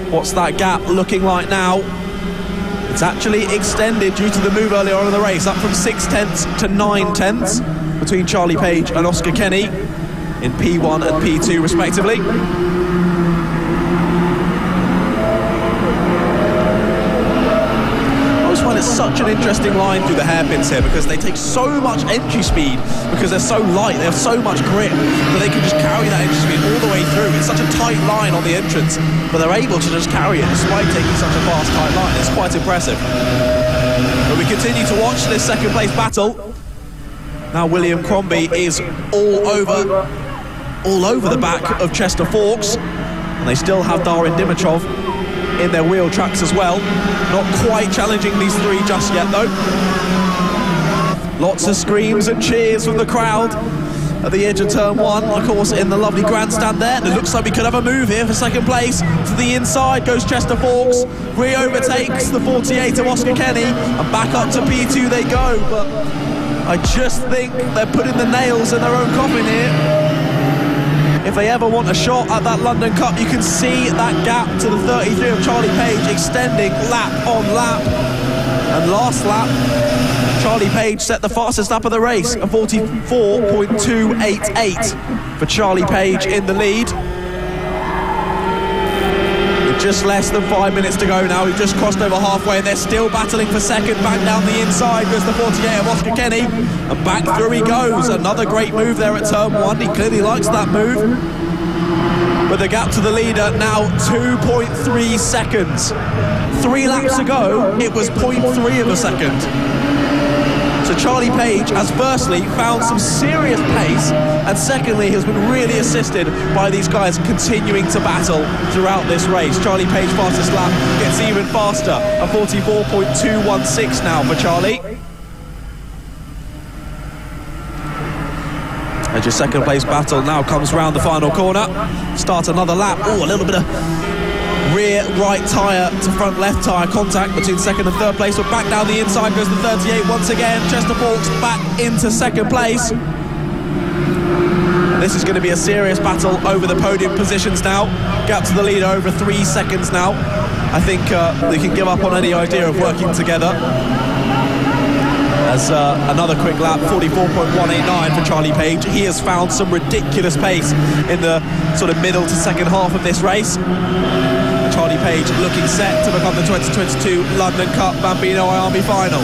What's that gap looking like now? It's actually extended due to the move earlier on in the race, up from 6/10 to 9/10 between Charlie Page and Oscar Kenny in P1 and P2 respectively. It's such an interesting line through the hairpins here because they take so much entry speed because they're so light, they have so much grip that they can just carry that entry speed all the way through. It's such a tight line on the entrance, but they're able to just carry it despite taking such a fast, tight line. It's quite impressive. But we continue to watch this second place battle. Now William Crombie is all over the back of Chester Forks, and they still have Darin Dimitrov in their wheel tracks as well. Not quite challenging these three just yet though. Lots of screams and cheers from the crowd at the edge of turn one, of course in the lovely grandstand there. And it looks like we could have a move here for second place. To the inside goes Chester Forks, re-overtakes the 48 of Oscar Kenny, and back up to P2 they go. But I just think they're putting the nails in their own coffin here. If they ever want a shot at that London Cup, you can see that gap to the 33 of Charlie Page extending lap on lap. And last lap, Charlie Page set the fastest lap of the race, a 44.288 for Charlie Page in the lead. With just less than 5 minutes to go now, we've just crossed over halfway and they're still battling for second. Back down the inside goes the 48 of Oscar Kenny, and back through he goes. Another great move there at turn one. He clearly likes that move. But the gap to the leader now 2.3 seconds. 3 laps ago, it was 0.3 of a second. So Charlie Page has firstly found some serious pace, and secondly has been really assisted by these guys continuing to battle throughout this race. Charlie Page fastest lap gets even faster, a 44.216 now for Charlie. And your second place battle now comes round the final corner. Start another lap. Oh, a little bit of rear right tyre to front left tyre contact between second and third place, but back down the inside goes the 38 once again. Chester Forks back into second place. This is going to be a serious battle over the podium positions now. Gap to the leader over 3 seconds now. I think they can give up on any idea of working together. As another quick lap, 44.189 for Charlie Page. He has found some ridiculous pace in the sort of middle to second half of this race. Charlie Page looking set to become the 2022 London Cup Bambino IAME final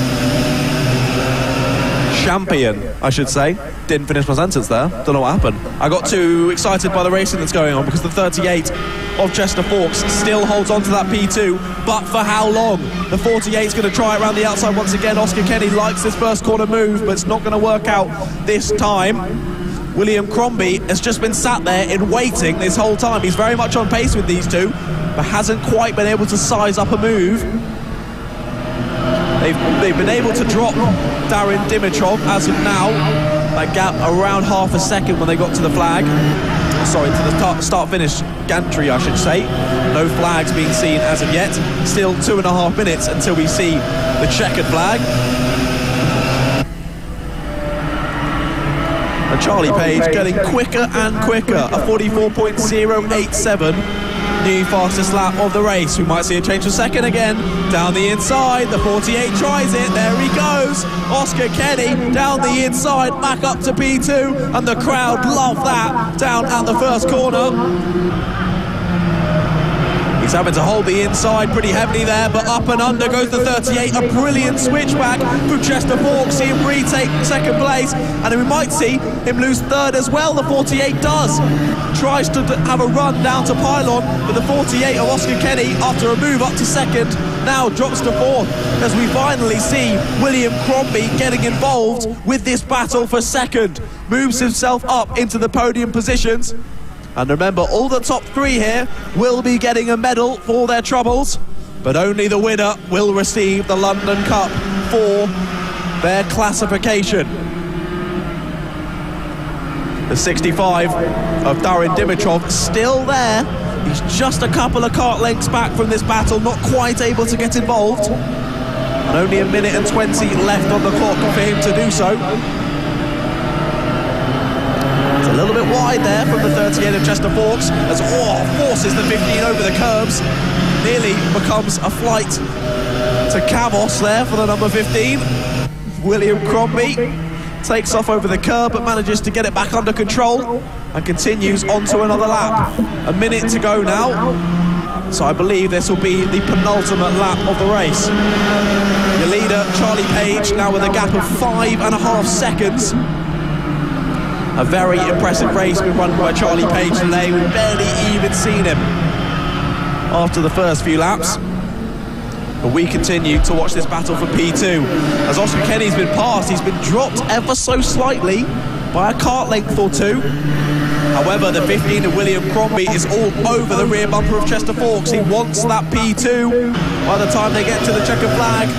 champion, I should say. Didn't finish my sentence there. Don't know what happened. I got too excited by the racing that's going on because the 38 of Chester Forks still holds on to that P2, but for how long? The 48 is going to try it around the outside once again. Oscar Kenny likes this first corner move, but it's not going to work out this time. William Crombie has just been sat there in waiting this whole time. He's very much on pace with these two, but hasn't quite been able to size up a move. They've been able to drop Darin Dimitrov as of now. That gap around half a second when they got to the flag. Sorry, to the start-finish gantry, I should say. No flags being seen as of yet. Still 2.5 minutes until we see the checkered flag. And Charlie Page getting quicker and quicker. A 44.087. New fastest lap of the race. We might see a change for second again. Down the inside, the 48 tries it. There he goes. Oscar Kenny down the inside, back up to P2, and the crowd love that down at the first corner. He's having to hold the inside pretty heavily there, but up and under goes the 38. A brilliant switchback from Chester Forks. See him retake second place, and then we might see him lose third as well. The 48 does. Tries to have a run down to pylon, but the 48 of Oscar Kenny, after a move up to second, now drops to fourth, as we finally see William Crombie getting involved with this battle for second. Moves himself up into the podium positions. And remember, all the top three here will be getting a medal for their troubles, but only the winner will receive the London Cup for their classification. The 65 of Darin Dimitrov still there. He's just a couple of kart lengths back from this battle, not quite able to get involved. And only a minute and 20 left on the clock for him to do so. It's a little bit wide there from the 38 of Chester Forks as forces the 15 over the curbs. Nearly becomes a flight to Cavos there for the number 15. William Crombie takes off over the curb but manages to get it back under control and continues on to another lap. A minute to go now, so I believe this will be the penultimate lap of the race. Your leader, Charlie Page, now with a gap of 5.5 seconds. A very impressive race been run by Charlie Page today. We've barely even seen him after the first few laps. But we continue to watch this battle for P2. As Oscar Kenny's been passed, he's been dropped ever so slightly by a kart length or two. However, the 15 of William Crombie is all over the rear bumper of Chester Forks. He wants that P2 by the time they get to the checkered flag.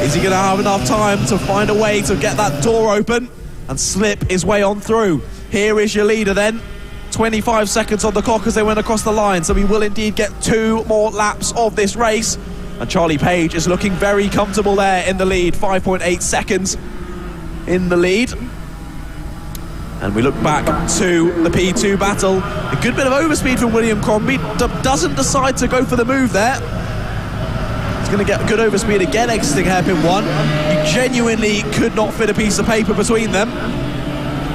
Is he going to have enough time to find a way to get that door open and slip his way on through? Here is your leader then. 25 seconds on the clock as they went across the line, so we will indeed get 2 more laps of this race. And Charlie Page is looking very comfortable there in the lead, 5.8 seconds in the lead. And we look back to the P2 battle. A good bit of overspeed from William Crombie. Doesn't decide to go for the move there. He's going to get good overspeed again, exiting hairpin 1. You genuinely could not fit a piece of paper between them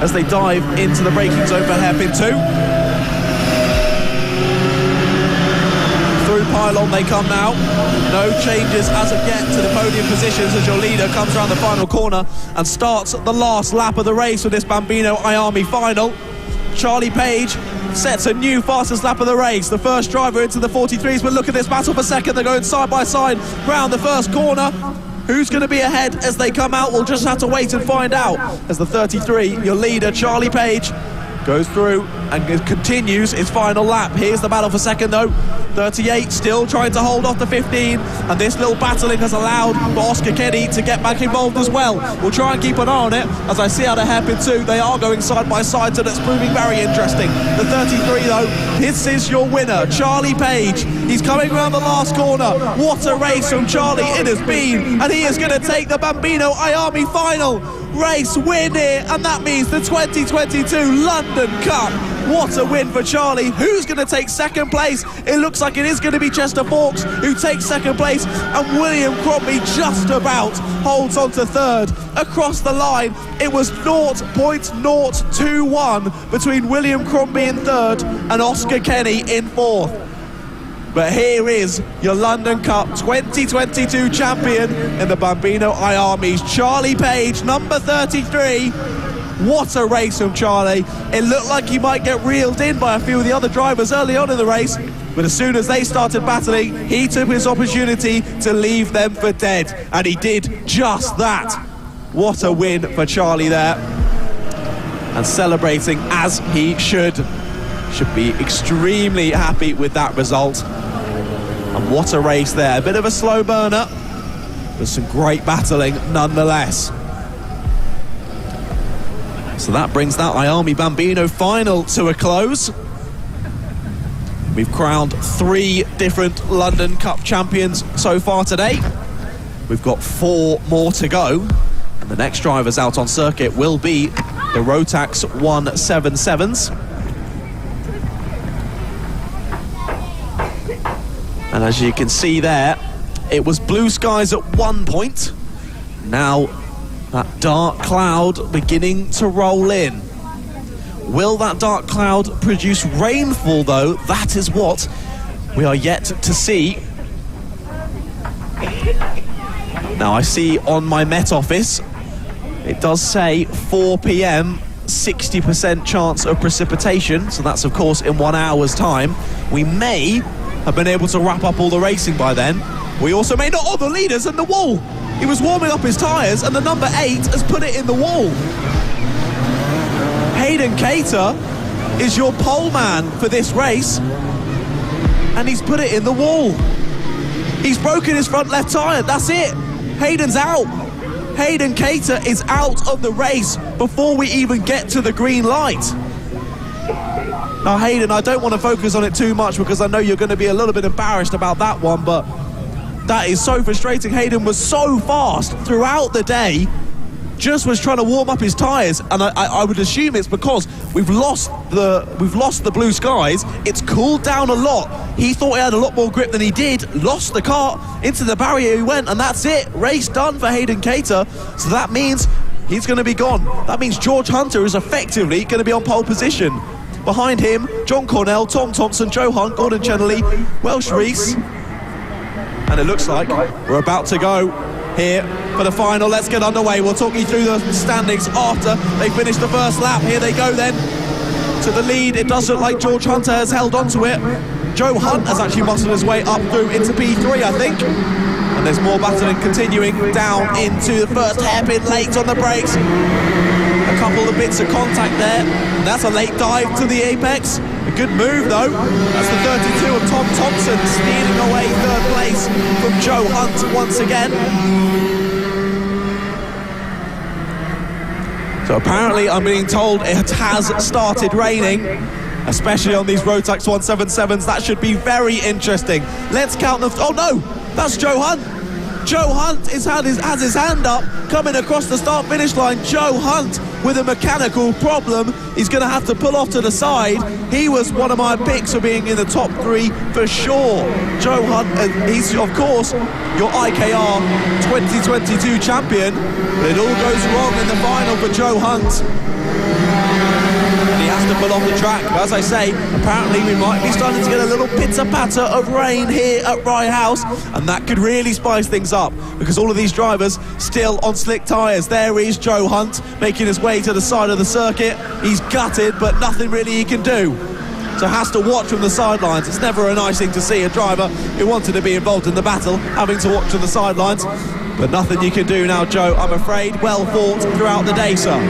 as they dive into the braking zone for hairpin 2. Through pylon they come now. No changes as of yet to the podium positions as your leader comes around the final corner and starts the last lap of the race for this Bambino IAME final. Charlie Page sets a new fastest lap of the race. The first driver into the 43s, but look at this battle for second. They're going side by side round the first corner. Who's going to be ahead as they come out? We'll just have to wait and find out. As the 33, your leader, Charlie Page, goes through and continues his final lap. Here's the battle for second though. 38 still trying to hold off the 15, and this little battling has allowed for Oscar Kenny to get back involved as well. We'll try and keep an eye on it as I see out of hairpin 2. They are going side by side, so that's proving very interesting. The 33 though, this is your winner, Charlie Page. He's coming around the last corner. What a race from Charlie it has been, and he is going to take the Bambino IAME final race win here, and that means the 2022 London Cup. What a win for Charlie. Who's going to take second place? It looks like it is going to be Chester Forks who takes second place, and William Crombie just about holds on to third. Across the line, it was 0.021 between William Crombie in third and Oscar Kenny in fourth. But here is your London Cup 2022 champion in the Bambino IAMEs, Charlie Page, number 33. What a race from Charlie. It looked like he might get reeled in by a few of the other drivers early on in the race, but as soon as they started battling, he took his opportunity to leave them for dead, and he did just that. What a win for Charlie there, and celebrating as he should be extremely happy with that result. And what a race there. A bit of a slow burner, but some great battling nonetheless. So that brings that IAME Bambino final to a close. We've crowned 3 different London Cup champions so far today. We've got 4 more to go, and the next drivers out on circuit will be the Rotax 177s. And as you can see there, it was blue skies at one point. Now that dark cloud beginning to roll in. Will that dark cloud produce rainfall though? That is what we are yet to see. Now I see on my Met Office, it does say 4 p.m, 60% chance of precipitation. So that's of course in 1 hour's time. We may have been able to wrap up all the racing by then. We also may not. Oh, the leader's in the wall. He was warming up his tyres and the number 8 has put it in the wall. Hayden Cater is your pole man for this race, and he's put it in the wall. He's broken his front left tyre, that's it. Hayden's out. Hayden Cater is out of the race before we even get to the green light. Now, Hayden, I don't want to focus on it too much because I know you're going to be a little bit embarrassed about that one, but that is so frustrating. Hayden was so fast throughout the day, just was trying to warm up his tyres, and I would assume it's because we've lost the blue skies. It's cooled down a lot. He thought he had a lot more grip than he did, lost the car, into the barrier he went, and that's it. Race done for Hayden Cater. So that means he's going to be gone. That means George Hunter is effectively going to be on pole position. Behind him, John Cornell, Tom Thompson, Joe Hunt, Gordon Chenley, Welsh Reese. And it looks like we're about to go here for the final. Let's get underway. We'll talk you through the standings after they finish the first lap. Here they go then to the lead. It does look like George Hunter has held on to it. Joe Hunt has actually muscled his way up through into P3, I think. And there's more battling continuing down into the first hairpin late on the brakes. A couple of bits of contact there. And that's a late dive to the apex. A good move though. That's the 32 of Tom Thompson stealing away third place from Joe Hunt once again. So apparently I'm being told it has started raining, especially on these Rotax 177s. That should be very interesting. Let's count them. Oh no, that's Joe Hunt. Joe Hunt has his hand up, coming across the start-finish line. Joe Hunt with a mechanical problem. He's going to have to pull off to the side. He was one of my picks for being in the top 3 for sure. Joe Hunt, he's of course your IKR 2022 champion. But it all goes wrong in the final for Joe Hunt. And he has to pull off the track. But as I say, apparently we might be starting to get a little pitter-patter of rain here at Rye House, and that could really spice things up because all of these drivers still on slick tyres. There is Joe Hunt making his way to the side of the circuit. He's gutted, but nothing really he can do. So has to watch from the sidelines. It's never a nice thing to see a driver who wanted to be involved in the battle having to watch from the sidelines. But nothing you can do now, Joe, I'm afraid. Well fought throughout the day, sir.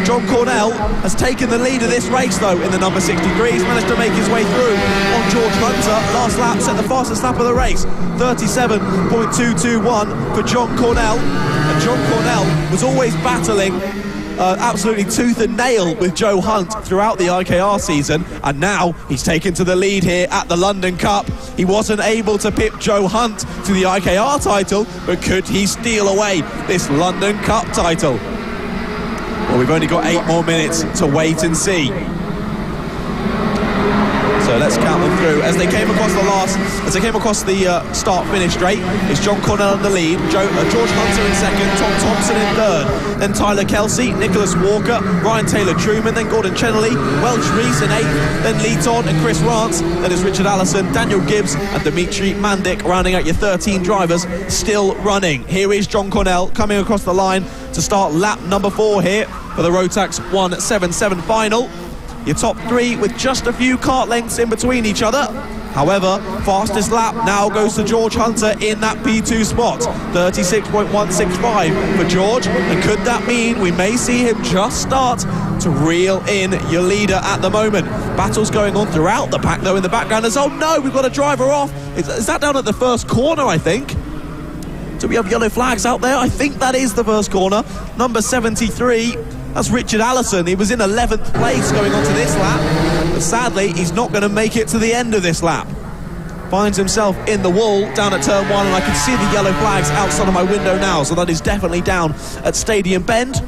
John Cornell has taken the lead of this race, though, in the number 63. He's managed to make his way through on George Hunter. Last lap set the fastest lap of the race, 37.221 for John Cornell. And John Cornell was always battling absolutely tooth and nail with Joe Hunt throughout the IKR season, and now he's taken to the lead here at the London Cup. He wasn't able to pip Joe Hunt to the IKR title, but could he steal away this London Cup title? Well, we've only got 8 more minutes to wait and see. So let's count them through. As they came across the start-finish straight, it's John Cornell in the lead, George Hunter in second, Tom Thompson in third, then Tyler Kelsey, Nicholas Walker, Ryan Taylor-Truman, then Gordon Chenley, Welsh Reese in 8th, then Lee Todd and Chris Rance, then is Richard Allison, Daniel Gibbs and Dimitri Mandik, rounding out your 13 drivers still running. Here is John Cornell coming across the line to start lap number 4 here for the Rotax 177 final. Your top 3 with just a few kart lengths in between each other. However, fastest lap now goes to George Hunter in that P2 spot, 36.165 for George. And could that mean we may see him just start to reel in your leader at the moment? Battles going on throughout the pack though in the background as, oh no, we've got a driver off. Is that down at the first corner, I think? Do we have yellow flags out there? I think that is the first corner. Number 73. That's Richard Allison. He was in 11th place going on to this lap, but sadly he's not going to make it to the end of this lap. Finds himself in the wall down at turn 1, and I can see the yellow flags outside of my window now, so that is definitely down at Stadium Bend.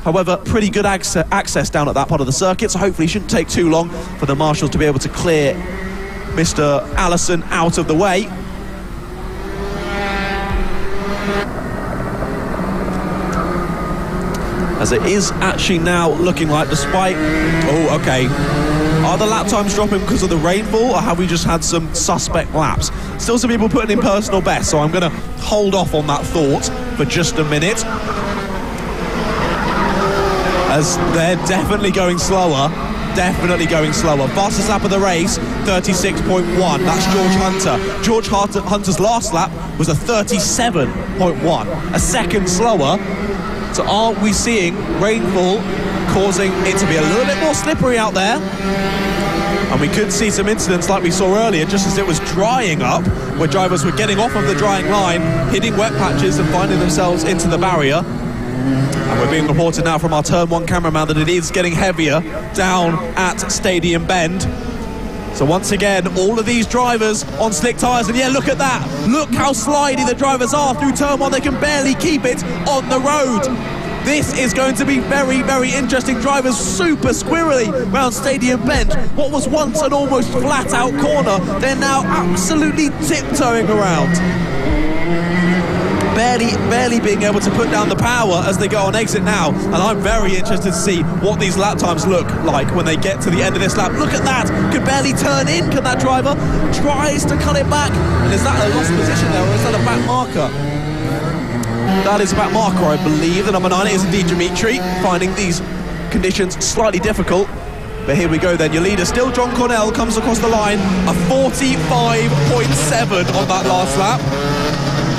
However, pretty good access down at that part of the circuit, so hopefully it shouldn't take too long for the marshals to be able to clear Mr. Allison out of the way. As it is actually now looking like, despite... Oh, okay. Are the lap times dropping because of the rainfall, or have we just had some suspect laps? Still some people putting in personal best, so I'm going to hold off on that thought for just a minute. As they're definitely going slower. Definitely going slower. Fastest lap of the race, 36.1. That's George Hunter. George Hunter's last lap was a 37.1. A second slower. So aren't we seeing rainfall causing it to be a little bit more slippery out there? And we could see some incidents like we saw earlier, just as it was drying up, where drivers were getting off of the drying line, hitting wet patches and finding themselves into the barrier. And we're being reported now from our Turn 1 cameraman that it is getting heavier down at Stadium Bend. So once again, all of these drivers on slick tyres, and yeah, look at that. Look how slidey the drivers are through Turn 1. They can barely keep it on the road. This is going to be very, very interesting. Drivers super squirrely around Stadium Bend. What was once an almost flat-out corner, they're now absolutely tiptoeing around. Barely being able to put down the power as they go on exit now. And I'm very interested to see what these lap times look like when they get to the end of this lap. Look at that, could barely turn in, can that driver? Tries to cut it back. And is that a lost position there, or is that a back marker? That is a back marker, I believe. The number 9 is indeed Dimitri, finding these conditions slightly difficult. But here we go then, your leader still John Cornell comes across the line, a 45.7 on that last lap.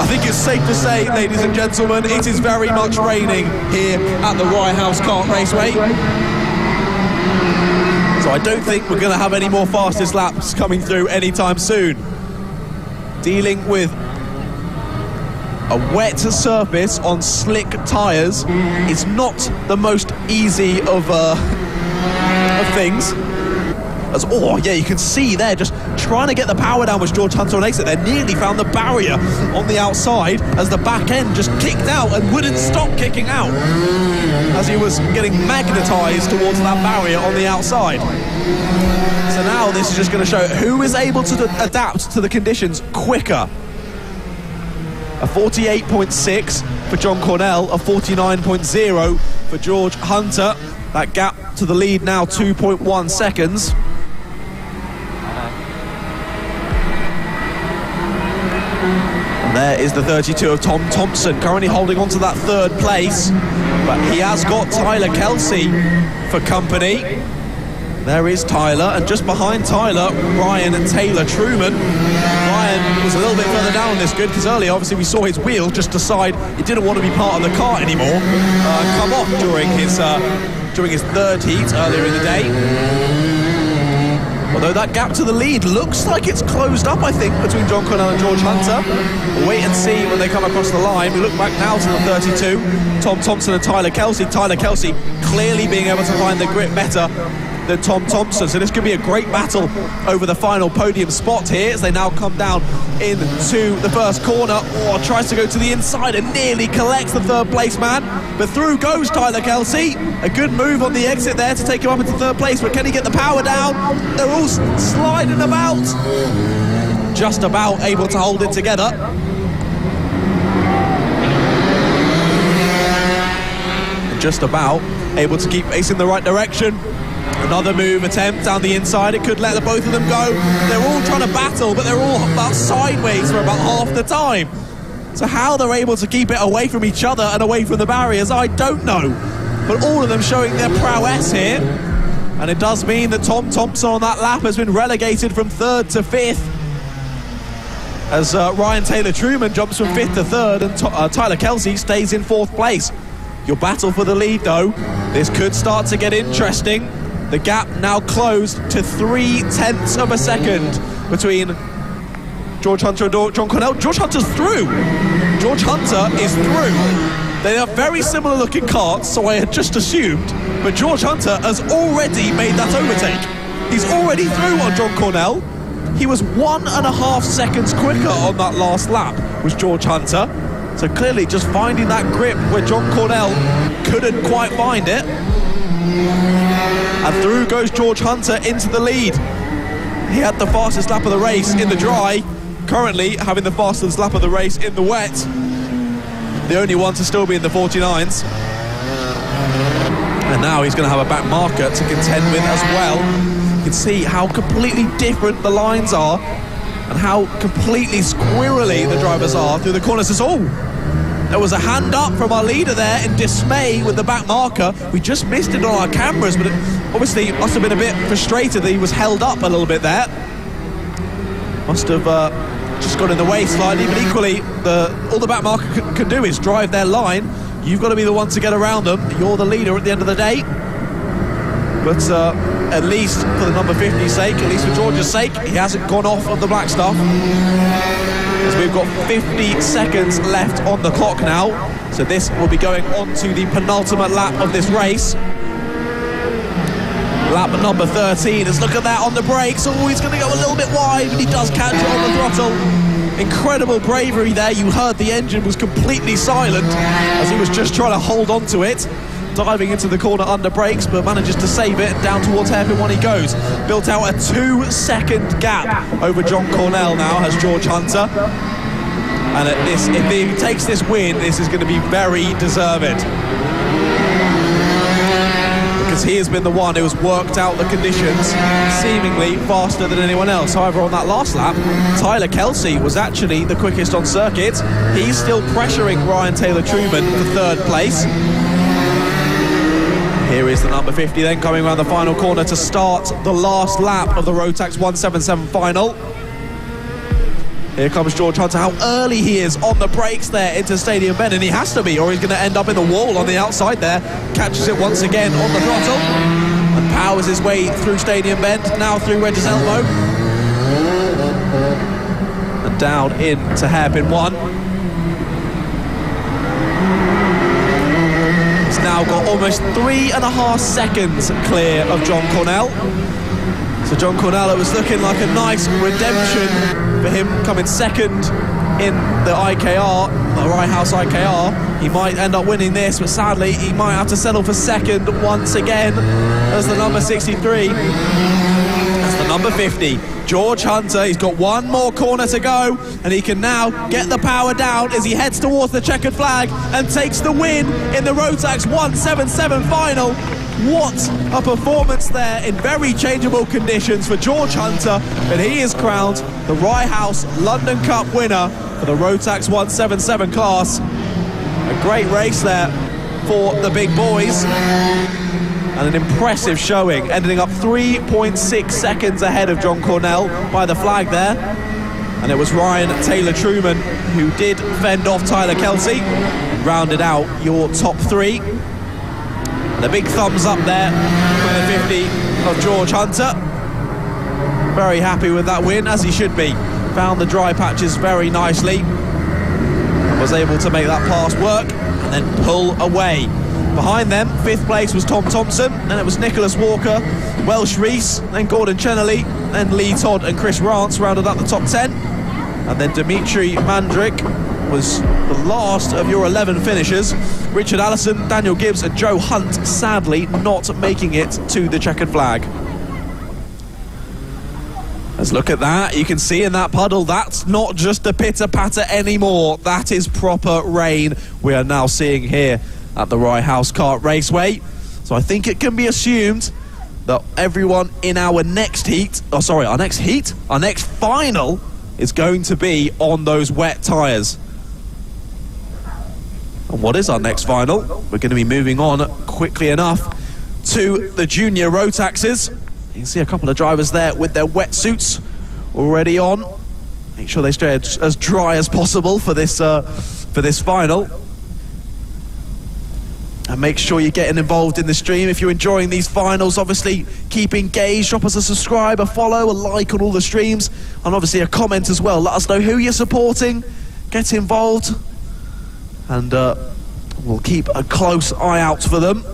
I think it's safe to say, ladies and gentlemen, it is very much raining here at the Rye House Kart Raceway. So I don't think we're going to have any more fastest laps coming through anytime soon. Dealing with a wet surface on slick tyres is not the most easy of things. As, oh yeah, you can see there just trying to get the power down with George Hunter on exit. They nearly found the barrier on the outside as the back end just kicked out and wouldn't stop kicking out as he was getting magnetised towards that barrier on the outside. So now this is just going to show who is able to adapt to the conditions quicker. A 48.6 for John Cornell, a 49.0 for George Hunter. That gap to the lead now 2.1 seconds. And there is the 32 of Tom Thompson, currently holding on to that third place. But he has got Tyler Kelsey for company. There is Tyler, and just behind Tyler, Ryan and Taylor Truman. Ryan was a little bit further down on this grid because earlier, obviously, we saw his wheel just decide he didn't want to be part of the kart anymore. Come off during his third heat earlier in the day. Although that gap to the lead looks like it's closed up, I think, between John Cornell and George Hunter. We'll wait and see when they come across the line. We look back now to the 32, Tom Thompson and Tyler Kelsey. Tyler Kelsey clearly being able to find the grip better than Tom Thompson, so this could be a great battle over the final podium spot here as they now come down into the first corner. Oh, tries to go to the inside and nearly collects the third place man, but through goes Tyler Kelsey. A good move on the exit there to take him up into third place, but can he get the power down? They're all sliding about, just about able to hold it together. Just about able to keep facing the right direction. Another move attempt down the inside. It could let the both of them go. They're all trying to battle, but they're all about sideways for about half the time. So how they're able to keep it away from each other and away from the barriers, I don't know. But all of them showing their prowess here. And it does mean that Tom Thompson on that lap has been relegated from third to fifth, as Ryan Taylor Truman jumps from fifth to third, and Tyler Kelsey stays in fourth place. Your battle for the lead, though, this could start to get interesting. The gap now closed to 0.3 of a second between George Hunter and John Cornell. George Hunter's through. George Hunter is through. They are very similar looking karts, so I had just assumed, but George Hunter has already made that overtake. He's already through on John Cornell. He was 1.5 seconds quicker on that last lap, was George Hunter. So clearly just finding that grip where John Cornell couldn't quite find it. And through goes George Hunter into the lead. He had the fastest lap of the race in the dry, currently having the fastest lap of the race in the wet. The only one to still be in the 49s. And now he's going to have a back marker to contend with as well. You can see how completely different the lines are and how completely squirrely the drivers are through the corners. Oh, there was a hand up from our leader there in dismay with the back marker. We just missed it on our cameras, but obviously must have been a bit frustrated that he was held up a little bit there. Must have just got in the way slightly, but equally, all the back marker can do is drive their line. You've got to be the one to get around them. You're the leader at the end of the day. But at least for the number 50's sake, at least for George's sake, he hasn't gone off of the black stuff. As we've got 50 seconds left on the clock now. So this will be going on to the penultimate lap of this race. Lap number 13. Let's look at that on the brakes. Oh, he's going to go a little bit wide, and he does catch it on the throttle. Incredible bravery there. You heard the engine was completely silent as he was just trying to hold on to it. Diving into the corner under brakes, but manages to save it. Down towards hairpin 1 he goes. Built out a 2-second gap over John Cornell now, has George Hunter. And at this, if he takes this win, this is going to be very deserved. Because he has been the one who has worked out the conditions seemingly faster than anyone else. However, on that last lap, Tyler Kelsey was actually the quickest on circuit. He's still pressuring Ryan Taylor Truman for third place. Here is the number 50 then coming around the final corner to start the last lap of the Rotax 177 final. Here comes George Hunter. How early he is on the brakes there into Stadium Bend, and he has to be, or he's going to end up in the wall on the outside there. Catches it once again on the throttle and powers his way through Stadium Bend, now through Regis Elmo. And down into hairpin 1. He's now got almost 3.5 seconds clear of John Cornell. So John Cornell, it was looking like a nice redemption for him coming second in the IKR, the Rye House IKR. He might end up winning this, but sadly he might have to settle for second once again as the number 63. That's the number 50. George Hunter, he's got one more corner to go, and he can now get the power down as he heads towards the checkered flag and takes the win in the Rotax 177 final. What a performance there in very changeable conditions for George Hunter, and he is crowned the Rye House London Cup winner for the Rotax 177 class. A great race there for the big boys, and an impressive showing, ending up 3.6 seconds ahead of John Cornell by the flag there. And it was Ryan Taylor Truman who did fend off Tyler Kelsey and rounded out your top 3. And a big thumbs up there for the 50 of George Hunter. Very happy with that win, as he should be. Found the dry patches very nicely. Was able to make that pass work and then pull away. Behind them, 5th place was Tom Thompson, then it was Nicholas Walker, Welsh Reese, then Gordon Chenelly, then Lee Todd and Chris Rance rounded up the top 10. And then Dimitri Mandrick was the last of your 11 finishers. Richard Allison, Daniel Gibbs and Joe Hunt sadly not making it to the checkered flag. Let's look at that. You can see in that puddle, that's not just a pitter-patter anymore. That is proper rain we are now seeing here at the Rye House Kart Raceway. So I think it can be assumed that everyone in our next final is going to be on those wet tyres. And what is our next final? We're going to be moving on quickly enough to the junior Rotaxes. You can see a couple of drivers there with their wetsuits already on. Make sure they stay as dry as possible for this final. And make sure you're getting involved in the stream. If you're enjoying these finals, obviously keep engaged. Drop us a subscribe, a follow, a like on all the streams, and obviously a comment as well. Let us know who you're supporting. Get involved, and we'll keep a close eye out for them.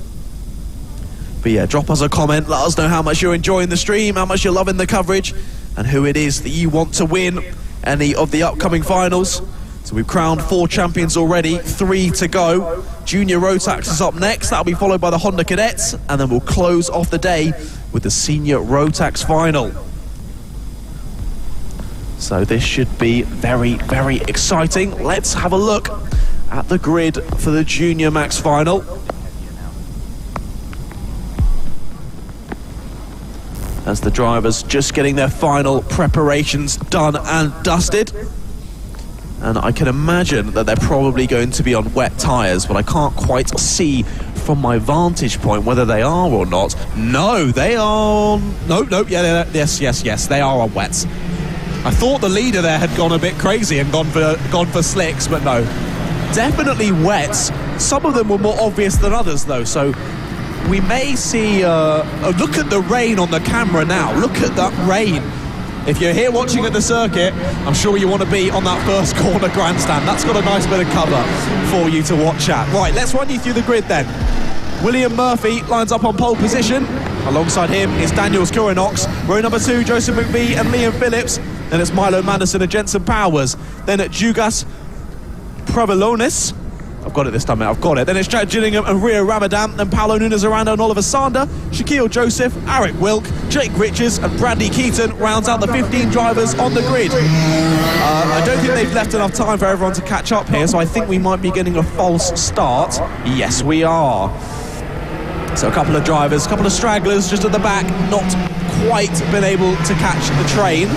But yeah, drop us a comment. Let us know how much you're enjoying the stream, how much you're loving the coverage, and who it is that you want to win any of the upcoming finals. So we've crowned 4 champions already, 3 to go. Junior Rotax is up next. That'll be followed by the Honda Cadets, and then we'll close off the day with the Senior Rotax final. So this should be very, very exciting. Let's have a look at the grid for the Junior Max final. As the drivers just getting their final preparations done and dusted. And I can imagine that they're probably going to be on wet tyres, but I can't quite see from my vantage point whether they are or not. No, they are... Nope, yeah, yes, they are on wets. I thought the leader there had gone a bit crazy and gone for slicks, but no. Definitely wets. Some of them were more obvious than others, though, so we may see... look at the rain on the camera now. Look at that rain. if you're here watching at the circuit, I'm sure you want to be on that first corner grandstand. That's got a nice bit of cover for you to watch at. Right, let's run you through the grid then. William Murphy lines up on pole position. Alongside him is Daniels Kurinox. Row number 2, Joseph McVie and Liam Phillips. Then it's Milo Manderson and Jensen Powers. Then at Jugas Pravilonis. I've got it this time, mate. I've got it. Then it's Jack Gillingham and Rio Ramadan. Then Paolo Nunes-Aranda and Oliver Sander. Shaquille Joseph, Eric Wilk, Jake Richards and Bradley Keaton rounds out the 15 drivers on the grid. I don't think they've left enough time for everyone to catch up here, so I think we might be getting a false start. Yes, we are. So a couple of drivers, a couple of stragglers just at the back, not quite been able to catch the train.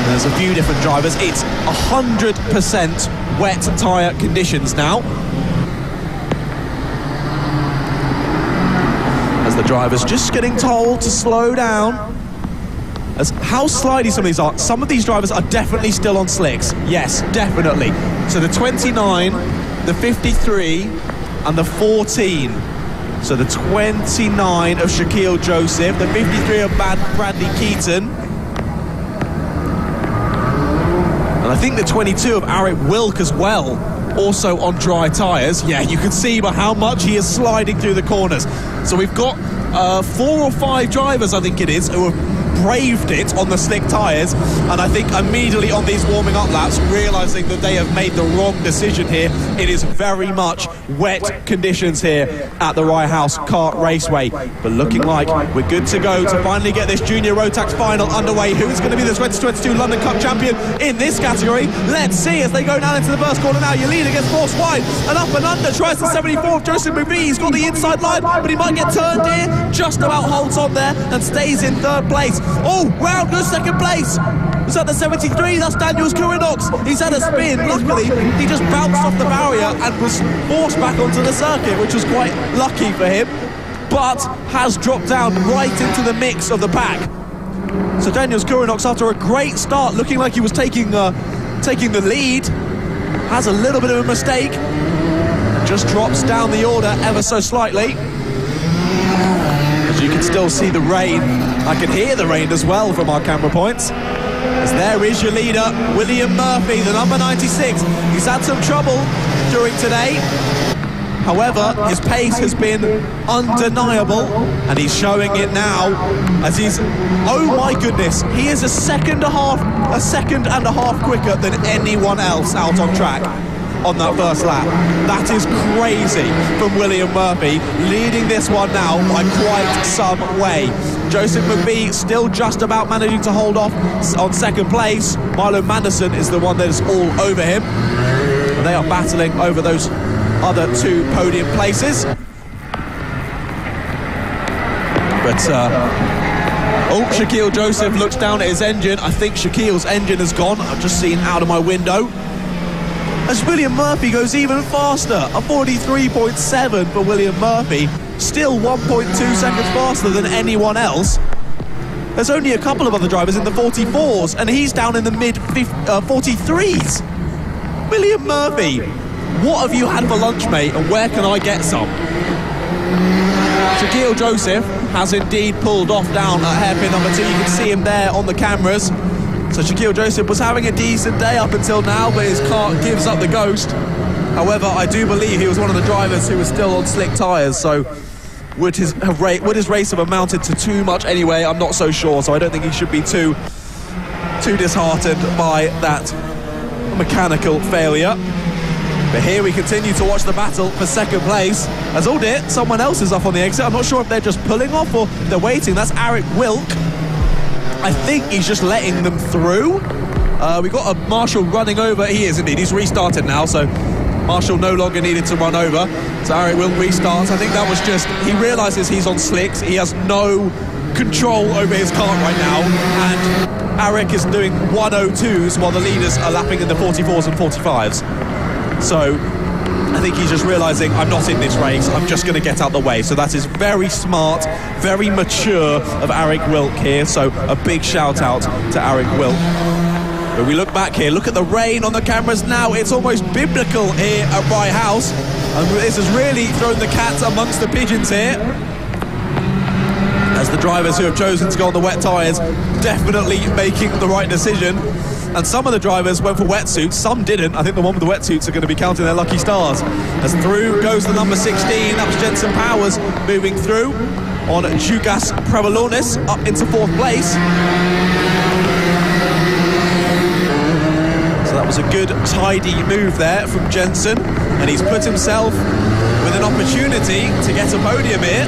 There's a few different drivers. It's 100% wet tyre conditions now. As the driver's just getting told to slow down. As how slidey some of these are. Some of these drivers are definitely still on slicks. Yes, definitely. So the 29, the 53 and the 14. So the 29 of Shaquille Joseph, the 53 of Bradley Keaton. And I think the 22 of Eric Wilk as well, also on dry tyres. Yeah, you can see by how much he is sliding through the corners. So we've got 4 or 5 drivers, I think it is, who have braved it on the slick tyres, and I think immediately on these warming up laps, realising that they have made the wrong decision here. It is very much wet conditions here at the Rye House Kart Raceway, but looking like we're good to go to finally get this junior Rotax final underway. Who's going to be the 2022 London Cup champion in this category? Let's see as they go down into the first corner now. Your leader gets forced wide and up and under, tries the 74 of Joseph McVie. He's got the inside line, but he might get turned here, just about holds on there and stays in third place. Oh, wow, good second place. Was that the 73? That's Daniels Kurinox. He's had a spin. Luckily, he just bounced off the barrier and was forced back onto the circuit, which was quite lucky for him, but has dropped down right into the mix of the pack. So Daniels Kurinox, after a great start, looking like he was taking the lead, has a little bit of a mistake. Just drops down the order ever so slightly. As you can still see the rain. I can hear the rain as well from our camera points. As there is your leader, William Murphy, the number 96. He's had some trouble during today. However, his pace has been undeniable, and he's showing it now as he's, oh my goodness, he is a second and a half quicker than anyone else out on track on that first lap. That is crazy from William Murphy, leading this one now by quite some way. Joseph McVie still just about managing to hold off on second place. Milo Manderson is the one that is all over him. They are battling over those other 2 podium places. But oh, Shaquille Joseph looks down at his engine. I think Shaquille's engine has gone. I've just seen out of my window. As William Murphy goes even faster, a 43.7 for William Murphy, still 1.2 seconds faster than anyone else. There's only a couple of other drivers in the 44s, and he's down in the mid 43s. William Murphy, what have you had for lunch, mate, and where can I get some? Shaquille Joseph has indeed pulled off down at hairpin number 2. You can see him there on the cameras. So Shaquille Joseph was having a decent day up until now, but his car gives up the ghost. However, I do believe he was one of the drivers who was still on slick tyres, so would his race have amounted to too much anyway? I'm not so sure, so I don't think he should be too disheartened by that mechanical failure. But here we continue to watch the battle for second place. As all dear, someone else is off on the exit. I'm not sure if they're just pulling off or they're waiting. That's Eric Wilk. I think he's just letting them through. We've got a Marshall running over. He is indeed. He's restarted now, so Marshall no longer needed to run over. So Eric Wilk restarts. I think that was just, he realises he's on slicks. He has no control over his car right now. And Eric is doing 102s while the leaders are lapping in the 44s and 45s. So I think he's just realising, I'm not in this race, I'm just going to get out the way. So that is very smart, very mature of Eric Wilk here. So a big shout out to Eric Wilk. When we look back here, look at the rain on the cameras now. It's almost biblical here at Rye House. And this has really thrown the cat amongst the pigeons here. as the drivers who have chosen to go on the wet tyres definitely making the right decision. And some of the drivers went for wetsuits, some didn't. I think the one with the wetsuits are going to be counting their lucky stars. As through goes the number 16, that was Jensen Powers moving through on Jugas Prevalonis up into 4th place. So that was a good, tidy move there from Jensen, and he's put himself with an opportunity to get a podium here.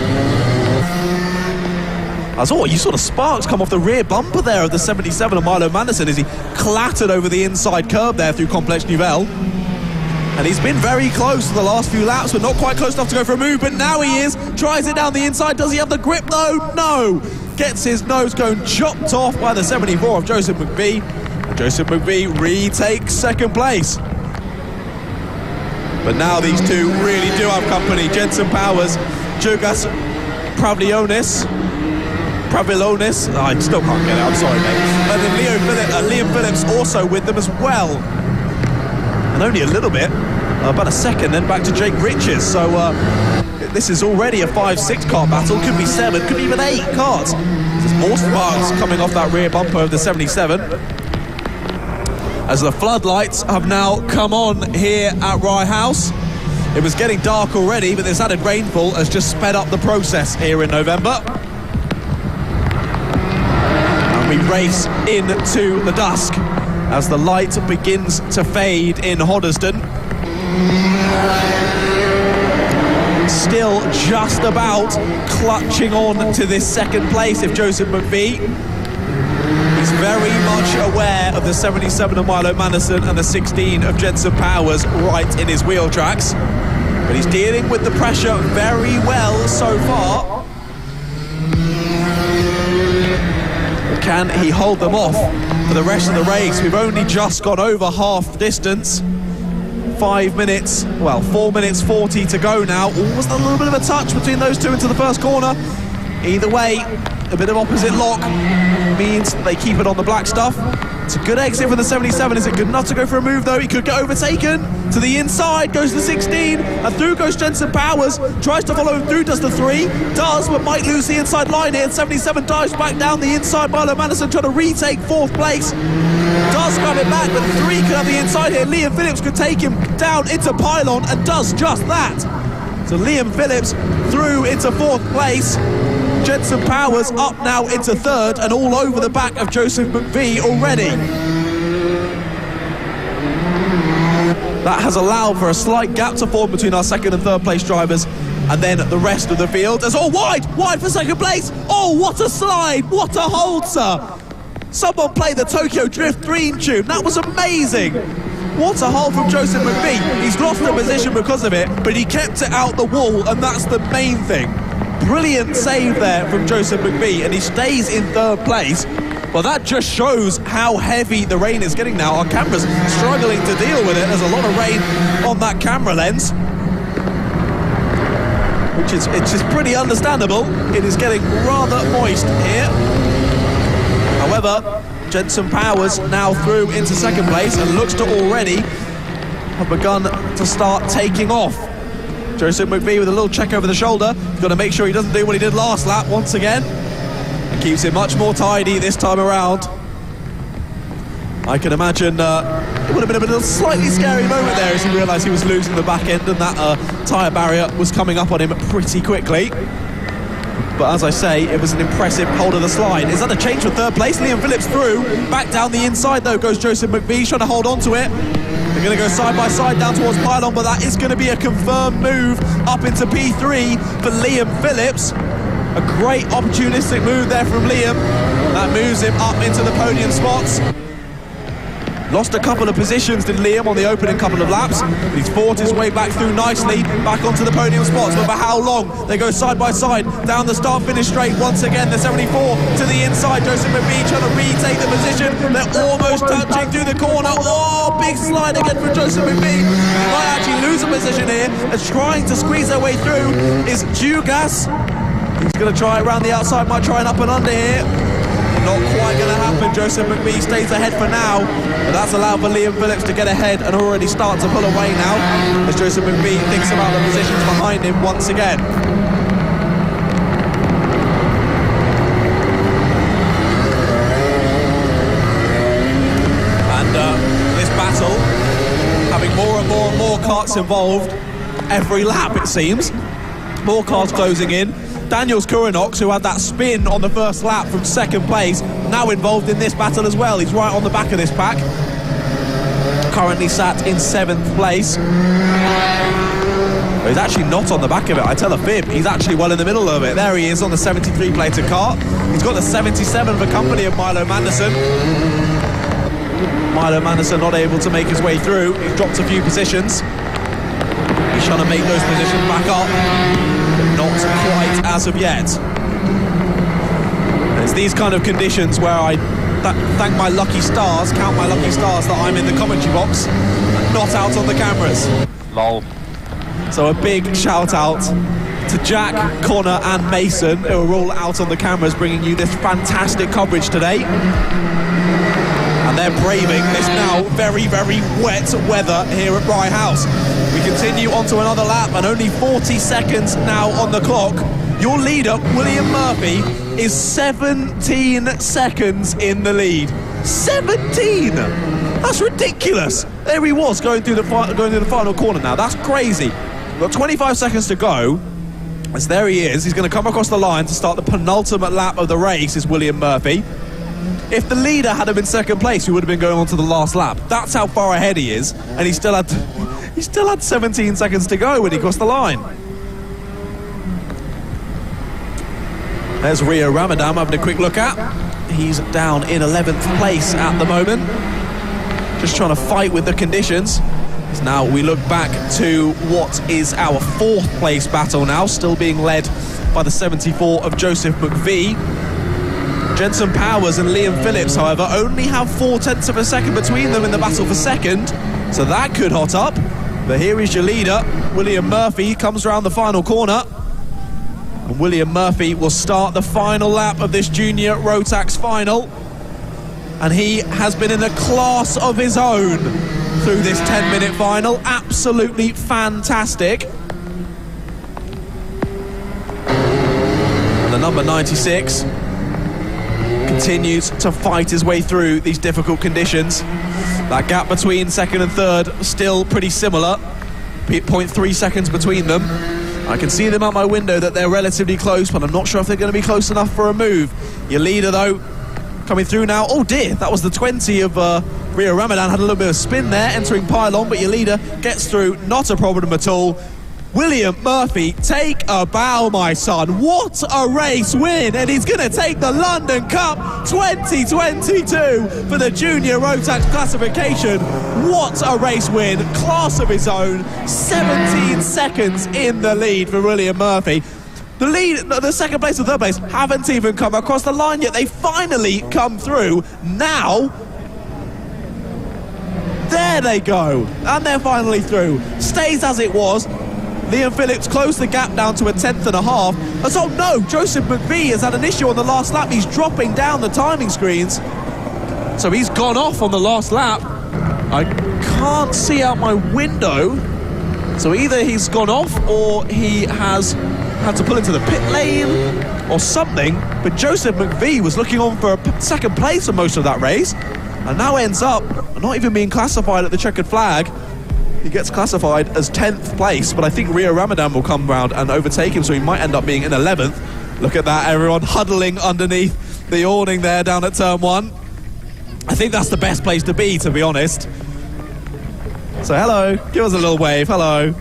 I saw you saw the sparks come off the rear bumper there of the 77 of Milo Madison as he clattered over the inside curb there through Complex Nouvelle. And he's been very close to the last few laps, but not quite close enough to go for a move. But now he is. Tries it down the inside. Does he have the grip though? No. Gets his nose cone chopped off by the 74 of Joseph McVie. And Joseph McVie retakes 2nd place. But now these two really do have company. Jensen Powers, Jugas Prevalonis. I still can't get it, I'm sorry, mate. And then Liam Phillips also with them as well. And only a little bit, about a second, then back to Jake Riches. So this is already a 5-6 car battle. Could be 7, could be even 8 cars. There's more sparks coming off that rear bumper of the 77. As the floodlights have now come on here at Rye House. It was getting dark already, but this added rainfall has just sped up the process here in November. We race into the dusk as the light begins to fade in Hoddesdon. Still just about clutching on to this 2nd place if Joseph McVie. He's very much aware of the 77 of Milo Madison and the 16 of Jensen Powers right in his wheel tracks. But he's dealing with the pressure very well so far. Can he hold them off for the rest of the race? We've only just gone over half distance. 4 minutes 40 to go now. Almost a little bit of a touch between those two into the first corner. Either way, a bit of opposite lock means they keep it on the black stuff. It's a good exit for the 77. Is it good enough to go for a move though? He could get overtaken. To the inside goes the 16, and through goes Jensen Powers. Tries to follow him through, does the 3. Does, but might lose the inside line here. 77 dives back down the inside. Milo Madison trying to retake 4th place. Does grab it back, but 3 could have the inside here. Liam Phillips could take him down into pylon and does just that. So Liam Phillips through into 4th place. Jensen Powers up now into 3rd and all over the back of Joseph McVie already. That has allowed for a slight gap to form between our 2nd and 3rd place drivers and then the rest of the field. It's all wide for 2nd place. Oh, what a slide, what a hold, sir. Someone play the Tokyo Drift theme tune. That was amazing. What a hold from Joseph McVie. He's lost the position because of it, but he kept it out the wall, and that's the main thing. Brilliant save there from Joseph McVie, and he stays in 3rd place. Well, that just shows how heavy the rain is getting now. Our camera's struggling to deal with it. There's a lot of rain on that camera lens, which is pretty understandable. It is getting rather moist here. However, Jensen Powers now through into 2nd place and looks to already have begun to start taking off. Joseph McVie with a little check over the shoulder. He's got to make sure he doesn't do what he did last lap once again. And keeps it much more tidy this time around. I can imagine it would have been a little slightly scary moment there as he realised he was losing the back end and that tyre barrier was coming up on him pretty quickly. But as I say, it was an impressive hold of the slide. Is that a change for 3rd place? Liam Phillips through. Back down the inside though goes Joseph McVie, trying to hold on to it. They're going to go side by side down towards pylon, but that is going to be a confirmed move up into P3 for Liam Phillips. A great opportunistic move there from Liam. That moves him up into the podium spots. Lost a couple of positions, did Liam, on the opening couple of laps. He's fought his way back through nicely, back onto the podium spots. But for how long? They go side by side down the start-finish straight. Once again, the 74 to the inside. Joseph McVie trying to retake the position. They're almost touching through the corner. Oh, big slide again from Joseph McVie. Might actually lose a position here. As trying to squeeze their way through is Jugas. He's going to try it around the outside, might try an up and under here. Not quite going to happen. Joseph McVie stays ahead for now, but that's allowed for Liam Phillips to get ahead and already start to pull away now as Joseph McVie thinks about the positions behind him once again. more and more karts involved every lap, it seems. More cars closing in. Daniels Kurinox, who had that spin on the first lap from second place, now involved in this battle as well. He's right on the back of this pack. Currently sat in 7th place. But he's actually not on the back of it, I tell a fib. He's actually well in the middle of it. There he is on the 73 plated kart. He's got the 77 for company of Milo Manderson. Milo Manderson not able to make his way through. He's dropped a few positions. He's trying to make those positions back up. Not quite as of yet. It's these kind of conditions where I thank my lucky stars, count my lucky stars that I'm in the commentary box and not out on the cameras. Lol. So a big shout out to Jack, Connor and Mason, who are all out on the cameras bringing you this fantastic coverage today. And they're braving this now very, very wet weather here at Rye House. We continue on to another lap and only 40 seconds now on the clock. Your leader, William Murphy, is 17 seconds in the lead. 17! That's ridiculous. There he was going through the final corner now. That's crazy. We've got 25 seconds to go. As there he is. He's going to come across the line to start the penultimate lap of the race, is William Murphy. If the leader had been second place, he would have been going on to the last lap. That's how far ahead he is, and he still had 17 seconds to go when he crossed the line. There's Rio Ramadan having a quick look at. He's down in 11th place at the moment. Just trying to fight with the conditions. So now we look back to what is our 4th place battle now, still being led by the 74 of Joseph McVie. Jensen Powers and Liam Phillips, however, only have 0.4 of a second between them in the battle for second, so that could hot up. But here is your leader, William Murphy, comes around the final corner. And William Murphy will start the final lap of this junior Rotax final. And he has been in a class of his own through this 10-minute final. Absolutely fantastic. And the number 96 continues to fight his way through these difficult conditions. That gap between second and third still pretty similar. 0.3 seconds between them. I can see them out my window that they're relatively close, but I'm not sure if they're going to be close enough for a move. Your leader, though, coming through now. Oh dear, that was the 20 of Rio Ramadan. Had a little bit of spin there, entering pylon, but your leader gets through, not a problem at all. William Murphy, take a bow, my son. What a race win, and he's going to take the London Cup 2022 for the junior Rotax classification. What a race win, class of his own. 17 seconds in the lead for William Murphy. The lead, the second place and third place haven't even come across the line yet. They finally come through now. There they go, and they're finally through. Stays as it was. Liam Phillips closed the gap down to 1/10.5. As oh no, Joseph McVie has had an issue on the last lap. He's dropping down the timing screens. So he's gone off on the last lap. I can't see out my window. So either he's gone off or he has had to pull into the pit lane or something. But Joseph McVie was looking on for a second place for most of that race and now ends up not even being classified at the checkered flag. He gets classified as 10th place, but I think Rio Ramadan will come round and overtake him, so he might end up being in 11th. Look at that, everyone huddling underneath the awning there down at turn 1. I think that's the best place to be honest. So hello, give us a little wave, hello.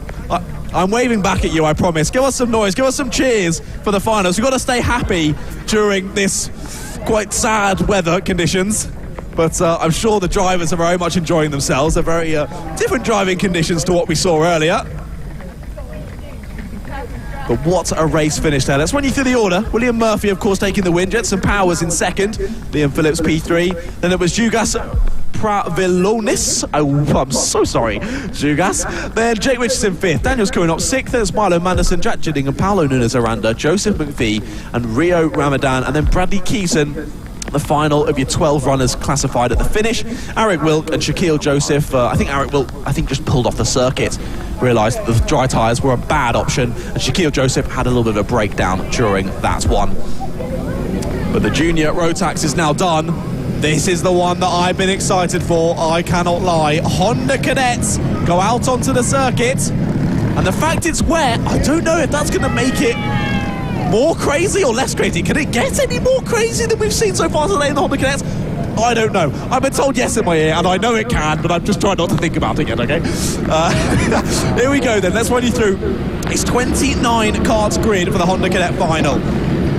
I'm waving back at you, I promise. Give us some noise, give us some cheers for the finals. We've got to stay happy during this quite sad weather conditions. But I'm sure the drivers are very much enjoying themselves. They're very different driving conditions to what we saw earlier. But what a race finish there. Let's run you through the order. William Murphy, of course, taking the win. Jensen Powers in second. Liam Phillips, P3. Then it was Jugas Pravilonis. Oh, I'm so sorry. Jugas. Then Jake Richardson, fifth. Daniels Kurinox, sixth. There's Milo Manderson, Jack Jidding, and Paolo Nunes-Aranda, Joseph McVie, and Rio Ramadan. And then Bradley Keeson, the final of your 12 runners classified at the finish. Eric Wilk and Shaquille Joseph. I think Eric Wilk, just pulled off the circuit. Realised that the dry tyres were a bad option. And Shaquille Joseph had a little bit of a breakdown during that one. But the junior Rotax is now done. This is the one that I've been excited for, I cannot lie. Honda Cadets go out onto the circuit, and the fact it's wet, I don't know if that's going to make it more crazy or less crazy. Can it get any more crazy than we've seen so far today in the Honda Cadets? I don't know. I've been told yes in my ear, and I know it can, but I'm just trying not to think about it yet, okay? Here we go then, let's run you through. It's 29 karts grid for the Honda Cadet final.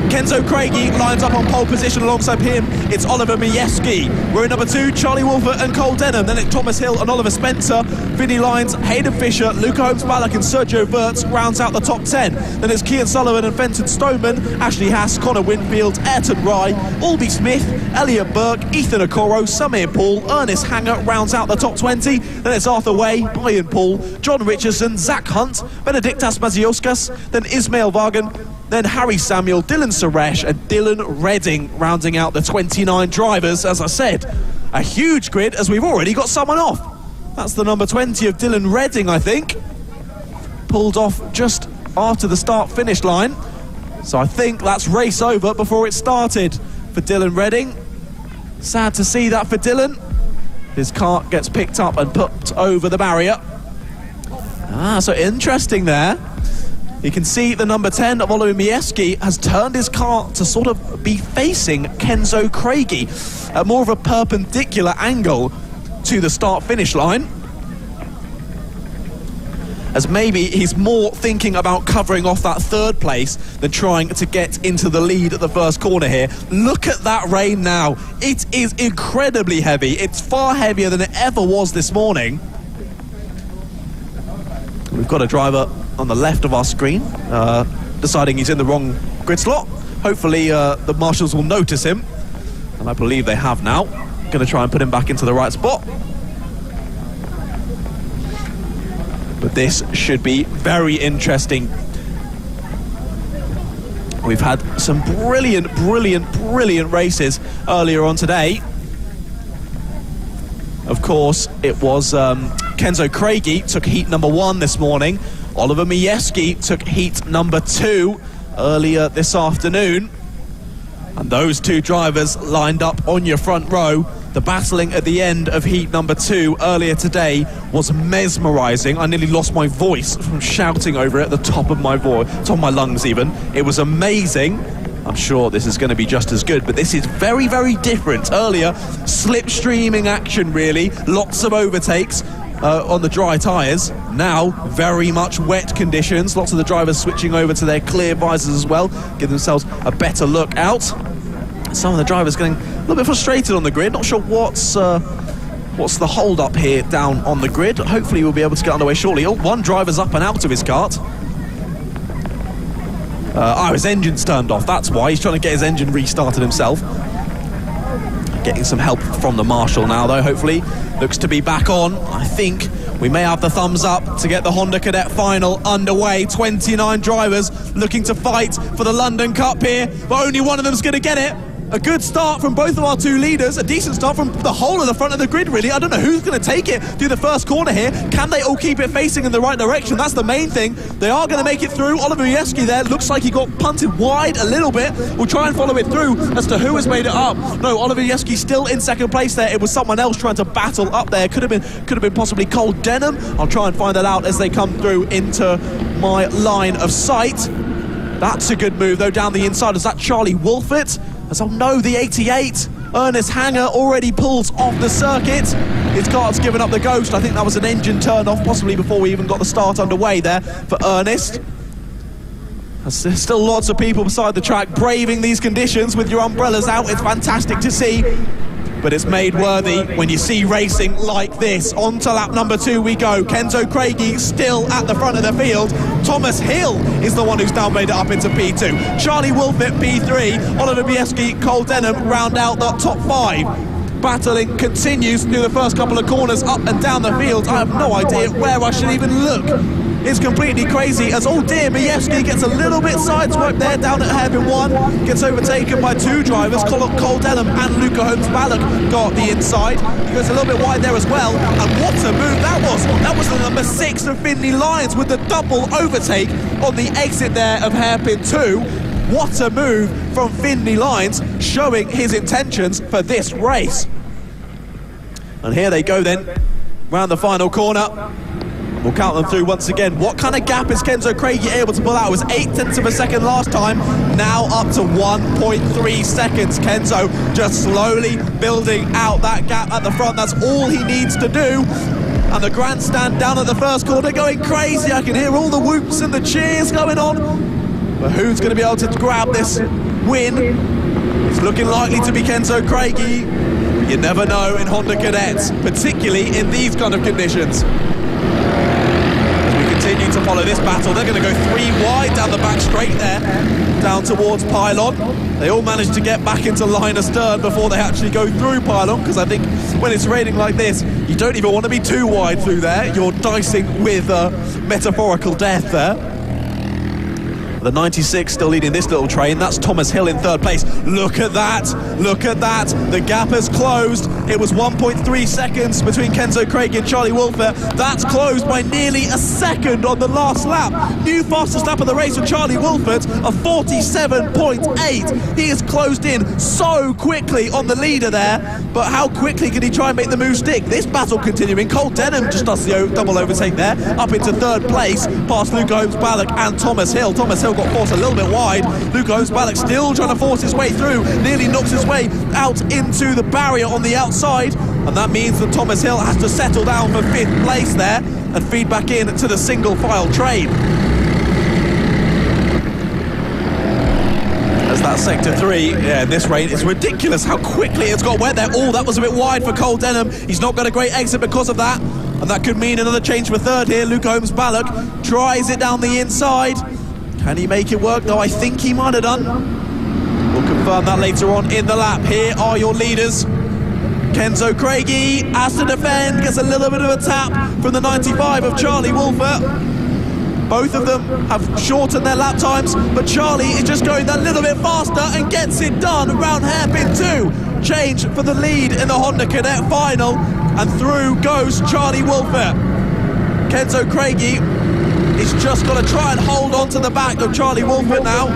Kenzo Craigie lines up on pole position. Alongside him, it's Oliver Majewski. We're in number 2, Charlie Wolfert and Cole Denham. Then it's Thomas Hill and Oliver Spencer. Vinnie Lyons, Hayden Fisher, Luca Holmes-Ballack and Sergio Wirtz rounds out the top 10. Then it's Kian Sullivan and Fenton Stoneman, Ashley Haas, Connor Winfield, Ayrton Rye, Albie Smith, Elliot Burke, Ethan Okoro, Samir Paul, Ernest Hanger rounds out the top 20. Then it's Arthur Way, Brian Paul, John Richardson, Zach Hunt, Benediktas Mazioskas, then Ismail Vargan, then Harry Samuel, Dylan Suresh and Dylan Redding rounding out the 29 drivers. As I said, a huge grid as we've already got someone off. That's the number 20 of Dylan Redding, I think. Pulled off just after the start-finish line. So I think that's race over before it started for Dylan Redding. Sad to see that for Dylan. His kart gets picked up and put over the barrier. So interesting there. You can see the number 10 of Oliver Majewski has turned his car to sort of be facing Kenzo Craigie at more of a perpendicular angle to the start-finish line, as maybe he's more thinking about covering off that third place than trying to get into the lead at the first corner here. Look at that rain now. It is incredibly heavy. It's far heavier than it ever was this morning. We've got a driver on the left of our screen, deciding he's in the wrong grid slot. Hopefully the marshals will notice him, and I believe they have now. Going to try and put him back into the right spot. But this should be very interesting. We've had some brilliant races earlier on today. Of course, it was Kenzo Craigie took heat number 1 this morning. Oliver Majewski took heat number 2 earlier this afternoon. And those two drivers lined up on your front row. The battling at the end of heat number 2 earlier today was mesmerising. I nearly lost my voice from shouting over it at the top of my voice, top of my lungs even. It was amazing. I'm sure this is going to be just as good, but this is very different. Earlier, slipstreaming action really, lots of overtakes on the dry tyres. Now, very much wet conditions. Lots of the drivers switching over to their clear visors as well, give themselves a better look out. Some of the drivers getting a little bit frustrated on the grid. Not sure what's the hold up here down on the grid. Hopefully we'll be able to get underway shortly. Oh, one driver's up and out of his kart. His engine's turned off, that's why. He's trying to get his engine restarted himself. Getting some help from the marshal now, though, hopefully. Looks to be back on. I think we may have the thumbs up to get the Honda Cadet final underway. 29 drivers looking to fight for the London Cup here, but only one of them's going to get it. A good start from both of our two leaders, a decent start from the whole of the front of the grid, really. I don't know who's going to take it through the first corner here. Can they all keep it facing in the right direction? That's the main thing. They are going to make it through. Oliver Majewski there, looks like he got punted wide a little bit. We'll try and follow it through as to who has made it up. No, Oliver Majewski still in second place there. It was someone else trying to battle up there. Could have been possibly Cole Denham. I'll try and find that out as they come through into my line of sight. That's a good move, though, down the inside. Is that Charlie Wolfert? As oh no, the 88, Ernest Hanger already pulls off the circuit. His kart's given up the ghost. I think that was an engine turn off, possibly before we even got the start underway there for Ernest. There's still lots of people beside the track braving these conditions with your umbrellas out. It's fantastic to see. But it's made worthy when you see racing like this. On to lap number 2 we go. Kenzo Craigie still at the front of the field. Thomas Hill is the one who's now made it up into P2. Charlie Wolfert, P3. Oliver Majewski, Cole Denham round out the top 5. Battling continues through the first couple of corners, up and down the field. I have no idea where I should even look. It's completely crazy as, oh dear, Majewski gets a little bit sideswiped there down at hairpin 1, gets overtaken by 2 drivers, Cole Denham and Luca Holmes-Ballack go up the inside. He goes a little bit wide there as well, and what a move that was! That was the number 6 of Finley Lyons with the double overtake on the exit there of hairpin 2. What a move from Finley Lyons, showing his intentions for this race. And here they go then, round the final corner. We'll count them through once again. What kind of gap is Kenzo Craigie able to pull out? It was 0.8 of a second last time, now up to 1.3 seconds. Kenzo just slowly building out that gap at the front. That's all he needs to do. And the grandstand down at the first corner going crazy. I can hear all the whoops and the cheers going on. But who's going to be able to grab this win? It's looking likely to be Kenzo Craigie. But you never know in Honda Cadets, particularly in these kind of conditions. Continue to follow this battle. They're going to go 3 wide down the back straight there, down towards pylon. They all managed to get back into line astern before they actually go through pylon, because I think when it's raining like this, you don't even want to be too wide through there. You're dicing with metaphorical death there. The 96 still leading this little train. That's Thomas Hill in third place. Look at that. Look at that. The gap has closed. It was 1.3 seconds between Kenzo Craigie and Charlie Wolfert. That's closed by nearly a second on the last lap. New fastest lap of the race for Charlie Wolfert of 47.8. He has closed in so quickly on the leader there. But how quickly can he try and make the move stick? This battle continuing. Cole Denham just does the double overtake there. Up into third place past Luca Holmes-Ballock and Thomas Hill. Thomas Hill got forced a little bit wide. Luca Holmes-Ballock still trying to force his way through, nearly knocks his way out into the barrier on the outside, and that means that Thomas Hill has to settle down for 5th place there and feed back in to the single file train. As that sector 3, yeah, in this rain, it's ridiculous how quickly it's got wet there. Oh, that was a bit wide for Cole Denham. He's not got a great exit because of that, and that could mean another change for third here. Luca Holmes-Ballock tries it down the inside. Can he make it work? No, I think he might have done. We'll confirm that later on in the lap. Here are your leaders. Kenzo Craigie has to defend, gets a little bit of a tap from the 95 of Charlie Wolfert. Both of them have shortened their lap times, but Charlie is just going that little bit faster and gets it done around hairpin 2. Change for the lead in the Honda Cadet final, and through goes Charlie Wolfert. Kenzo Craigie is just got to try and hold on to the back of Charlie Wolfert now,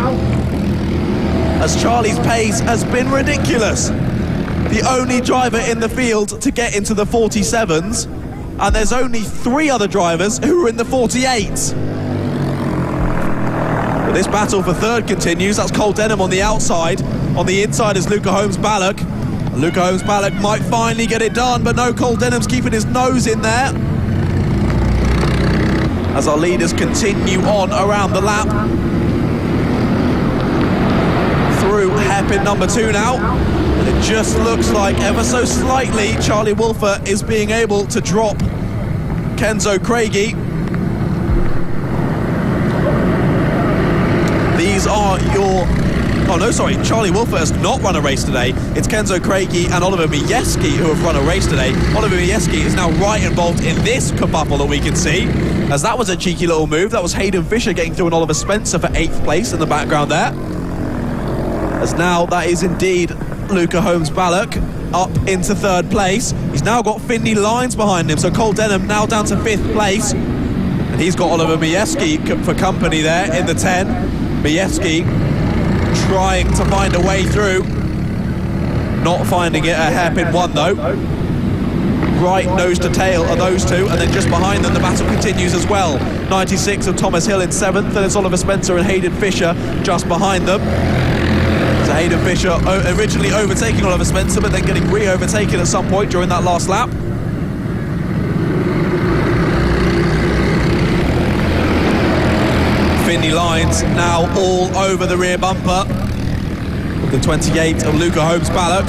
as Charlie's pace has been ridiculous. The only driver in the field to get into the 47s, and there's only 3 other drivers who are in the 48s. But this battle for third continues. That's Cole Denham on the outside. On the inside is Luca Holmes-Ballock. Luca Holmes-Ballock might finally get it done, but no, Cole Denham's keeping his nose in there. As our leaders continue on around the lap. Through hairpin number 2 now. And it just looks like ever so slightly Charlie Wolfert is being able to drop Kenzo Craigie. These are your... Oh no, sorry, Charlie Wolfert has not run a race today. It's Kenzo Craigie and Oliver Miejski who have run a race today. Oliver Miejski is now right involved in this kerfuffle that we can see, as that was a cheeky little move. That was Hayden Fisher getting through an Oliver Spencer for 8th place in the background there. As now that is indeed Luca Holmes-Ballock up into 3rd place. He's now got Finley Lyons behind him, so Cole Denham now down to 5th place. And he's got Oliver Miejski for company there in the 10. Miejski trying to find a way through, not finding it at hairpin 1 though. Right nose to tail are those two, and then just behind them the battle continues as well. 96 of Thomas Hill in 7th, and it's Oliver Spencer and Hayden Fisher just behind them. So Hayden Fisher originally overtaking Oliver Spencer, but then getting re-overtaken at some point during that last lap. Finley Lyons now all over the rear bumper with the 28 of Luca Holmes-Ballock.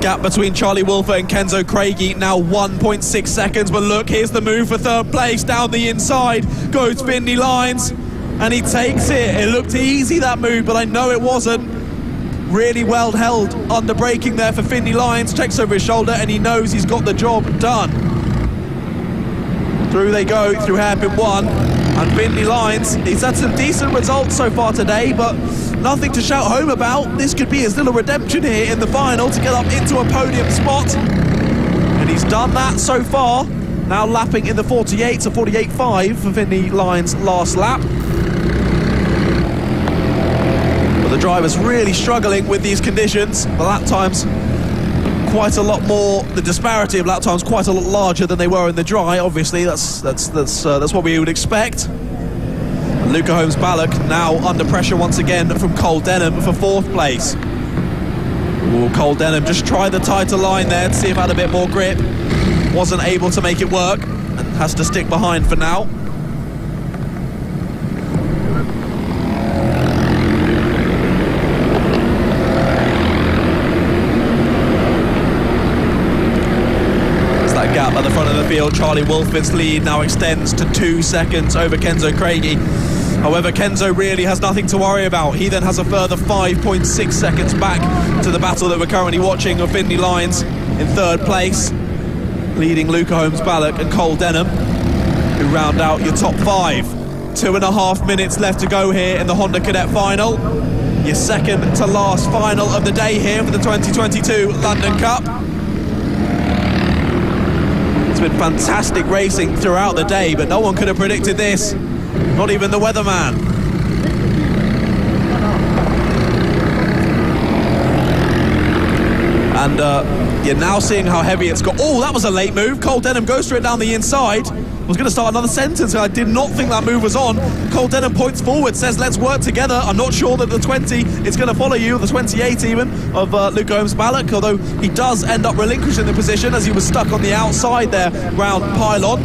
Gap between Charlie Wolfert and Kenzo Craigie now 1.6 seconds, but look, here's the move for 3rd place. Down the inside goes Finley Lyons, and he takes it. It looked easy, that move, but I know it wasn't. Really well held under braking there for Finley Lyons. Checks over his shoulder and he knows he's got the job done. Through they go, through hairpin 1. And Finley Lyons, he's had some decent results so far today, but nothing to shout home about. This could be his little redemption here in the final to get up into a podium spot. And he's done that so far. Now lapping in the 48, so 48.5 for Finley Lyons' last lap. But the driver's really struggling with these conditions. The lap times quite a lot more, the disparity of lap times quite a lot larger than they were in the dry. Obviously, that's what we would expect. And Luca Holmes-Ballock now under pressure once again from Cole Denham for 4th place. Ooh, Cole Denham just tried the tighter line there to see if it had a bit more grip. Wasn't able to make it work and has to stick behind for now. Gap at the front of the field. Charlie Wolford's lead now extends to 2 seconds over Kenzo Craigie. However, Kenzo really has nothing to worry about. He then has a further 5.6 seconds back to the battle that we're currently watching of Finley Lyons in 3rd place, leading Luca Holmes-Ballock and Cole Denham, who round out your top 5. 2.5 minutes left to go here in the Honda Cadet final. Your second to last final of the day here for the 2022 London Cup. It's been fantastic racing throughout the day, but no one could have predicted this, not even the weatherman. And you're now seeing how heavy it's got. Oh, that was a late move. Cole Denham goes straight down the inside. I was going to start another sentence, and I did not think that move was on. Cole Denham points forward, says, let's work together. I'm not sure that the 20 is going to follow you, the 28 even, of Luca Holmes-Ballock, although he does end up relinquishing the position as he was stuck on the outside there, round pylon.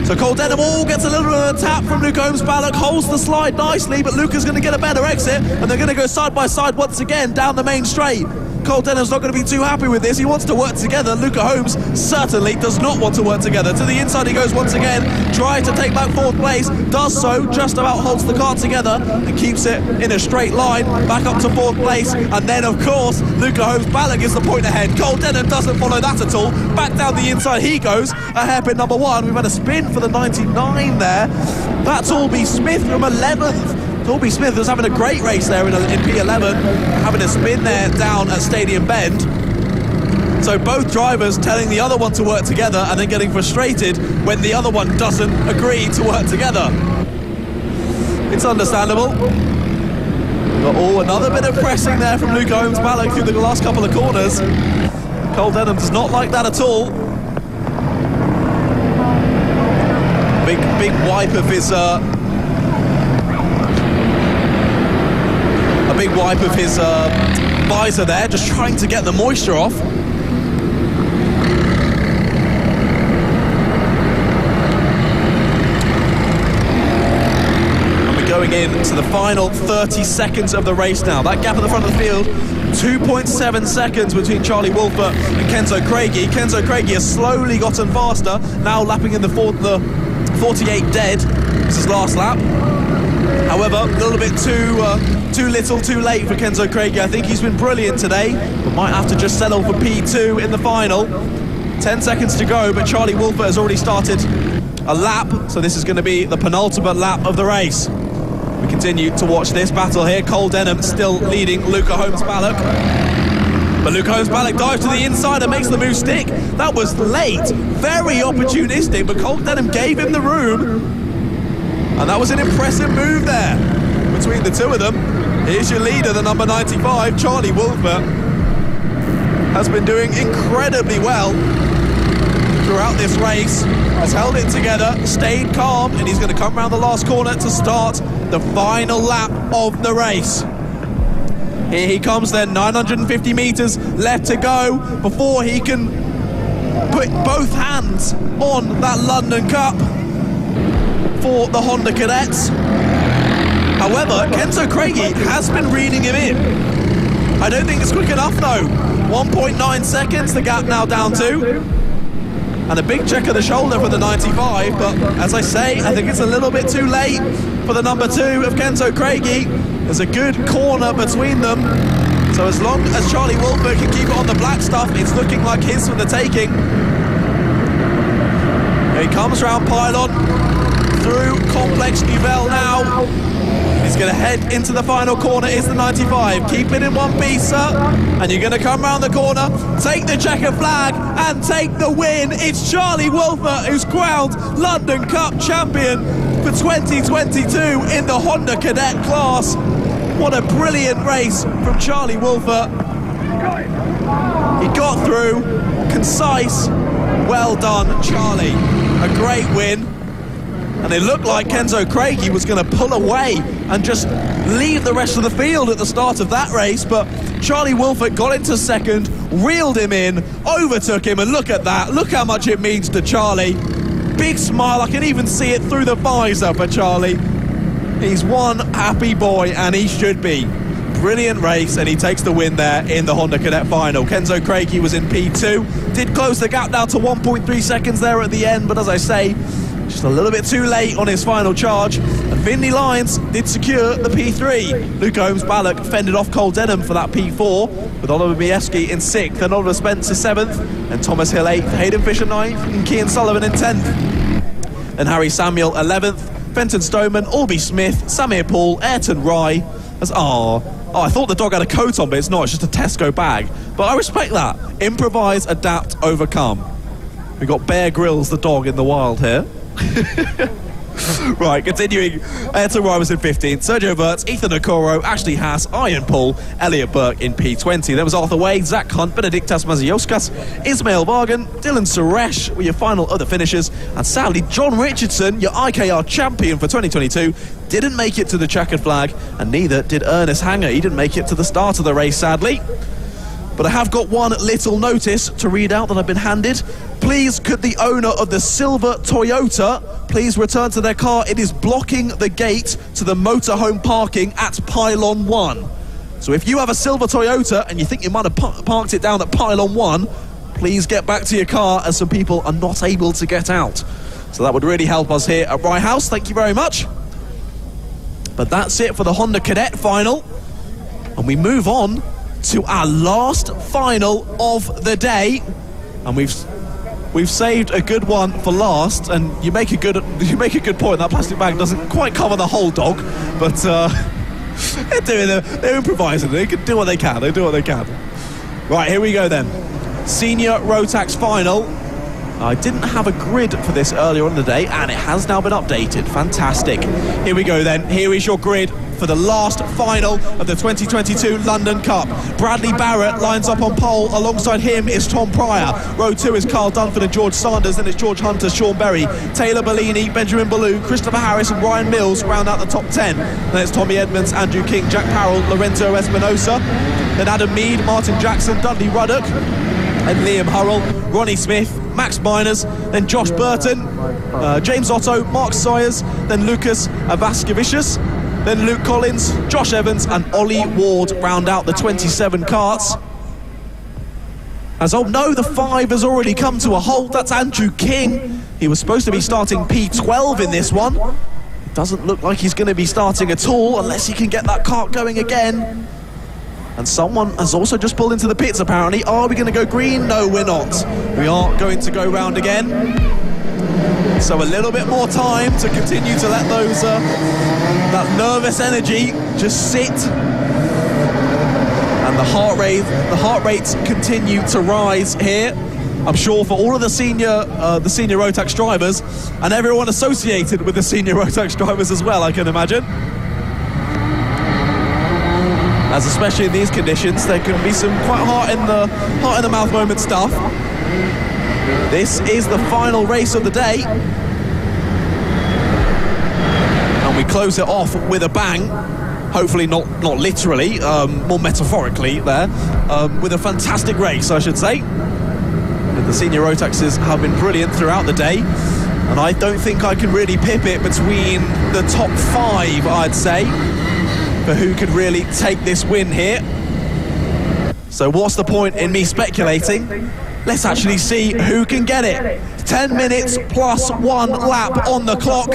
So Cole Denham gets a little bit of a tap from Luca Holmes-Ballock, holds the slide nicely, but Luca's going to get a better exit, and they're going to go side by side once again down the main straight. Cole Denham's not going to be too happy with this. He wants to work together. Luca Holmes certainly does not want to work together. To the inside he goes once again, trying to take back 4th place, does so, just about holds the car together and keeps it in a straight line, back up to 4th place, and then of course Luca Holmes-Ballock is the point ahead. Cole Denham doesn't follow that at all, back down the inside he goes, a hairpin number 1. We've had a spin for the 99 there. That's Albie Smith from 11th. Albie Smith was having a great race there in P11, having a spin there down at Stadium Bend. So both drivers telling the other one to work together and then getting frustrated when the other one doesn't agree to work together. It's understandable. But another bit of pressing there from Luca Holmes-Ballock through the last couple of corners. Cole Denham does not like that at all. Big wipe of his... A big wipe of his visor there, just trying to get the moisture off. And we're going into the final 30 seconds of the race now. That gap at the front of the field, 2.7 seconds between Charlie Wolford and Kenzo Craigie. Kenzo Craigie has slowly gotten faster, now lapping in the 48 dead. This is last lap. However, a little bit too little, too late for Kenzo Craigie. I think he's been brilliant today, but might have to just settle for P2 in the final. 10 seconds to go, but Charlie Wolford has already started a lap, so this is going to be the penultimate lap of the race. We continue to watch this battle here. Cole Denham still leading Luca Holmes-Ballock. But Luca Holmes-Ballock dives to the inside and makes the move stick. That was late, very opportunistic, but Cole Denham gave him the room. And that was an impressive move there between the two of them. Here's your leader, the number 95, Charlie Wolford. Has been doing incredibly well throughout this race. Has held it together, stayed calm, and he's going to come around the last corner to start the final lap of the race. Here he comes then, 950 metres left to go before he can put both hands on that London Cup for the Honda Cadets. However, Kenzo Craigie has been reading him in. I don't think it's quick enough though. 1.9 seconds, the gap now down to. And a big check of the shoulder for the 95, but as I say, I think it's a little bit too late for the number 2 of Kenzo Craigie. There's a good corner between them. So as long as Charlie Wolford can keep it on the black stuff, it's looking like his for the taking. Here he comes round pylon, through Complex Nouvelle now. He's going to head into the final corner, is the 95. Keep it in one piece, sir. And you're going to come round the corner, take the checkered flag, and take the win. It's Charlie Wolford who's crowned London Cup champion for 2022 in the Honda Cadet class. What a brilliant race from Charlie Wolfert. He got through, concise. Well done, Charlie. A great win. And it looked like Kenzo Craigie was going to pull away and just leave the rest of the field at the start of that race, but Charlie Wolfert got into second, reeled him in, overtook him, and look at that. Look how much it means to Charlie. Big smile, I can even see it through the visor for Charlie. He's one happy boy, and he should be. Brilliant race, and he takes the win there in the Honda Cadet final. Kenzo Craigie was in P2, did close the gap down to 1.3 seconds there at the end, but as I say, just a little bit too late on his final charge. And Vindy Lyons did secure the P3. Luke Holmes-Ballock fended off Cole Denham for that P4, with Oliver Bieski in 6th, and Oliver Spencer 7th, and Thomas Hill 8th, Hayden Fisher 9th, and Cian Sullivan in 10th. And Harry Samuel 11th, Fenton Stoneman, Albie Smith, Samir Paul, Ayrton Rye. I thought the dog had a coat on, but it's not, it's just a Tesco bag. But I respect that. Improvise, adapt, overcome. We've got Bear Grylls, the dog, in the wild here. Right, continuing. Ayrton Rye was in 15th, Sergio Verts, Ethan Okoro, Ashley Haas, Ian Paul, Elliot Burke in P20. There was Arthur Wade, Zach Hunt, Benedictas Mazioskas, Ismail Vargan, Dylan Suresh were your final other finishers, and sadly John Richardson, your IKR champion for 2022, didn't make it to the checkered flag, and neither did Ernest Hanger. He didn't make it to the start of the race, sadly. But I have got one little notice to read out that I've been handed. Please, could the owner of the silver Toyota please return to their car? It is blocking the gate to the motorhome parking at Pylon 1. So if you have a silver Toyota and you think you might have parked it down at Pylon 1, please get back to your car, as some people are not able to get out. So that would really help us here at Rye House. Thank you very much. But that's it for the Honda Cadet final. And we move on to our last final of the day, and we've saved a good one for last. And you make a good point. That plastic bag doesn't quite cover the whole dog, but they're improvising. They can do what they can. They do what they can. Right, here we go then. Senior Rotax final. I didn't have a grid for this earlier on in the day, and it has now been updated. Fantastic. Here we go then. Here is your grid for the last final of the 2022 London Cup. Bradley Barrett lines up on pole. Alongside him is Tom Pryor. Row 2 is Carl Dunford and George Sanders. Then it's George Hunter, Sean Berry, Taylor Bellini, Benjamin Ballou, Christopher Harris and Ryan Mills round out the top 10. Then it's Tommy Edmonds, Andrew King, Jack Parrell, Lorenzo Espinosa. Then Adam Mead, Martin Jackson, Dudley Ruddock, and Liam Hurrell, Ronnie Smith, Max Miners, then Josh Burton, James Otto, Mark Sawyers, then Lucas Avaskevicius, then Luke Collins, Josh Evans and Ollie Ward round out the 27 karts. As oh no, the 5 has already come to a halt. That's Andrew King. He was supposed to be starting P12 in this one. It doesn't look like he's going to be starting at all unless he can get that kart going again. And someone has also just pulled into the pits apparently. Are we going to go green? No, we're not. We are going to go round again. So a little bit more time to continue to let those that nervous energy just sit. And the heart rates continue to rise here. I'm sure for all of the senior Rotax drivers and everyone associated with the senior Rotax drivers as well, I can imagine. As especially in these conditions, there can be some quite heart in the mouth moment stuff. This is the final race of the day, and we close it off with a bang. Hopefully not literally, more metaphorically there, with a fantastic race, I should say. The senior Rotaxes have been brilliant throughout the day, and I don't think I can really pip it between the top 5, I'd say, for who could really take this win here. So what's the point in me speculating? Let's actually see who can get it. 10 minutes plus 1 lap on the clock.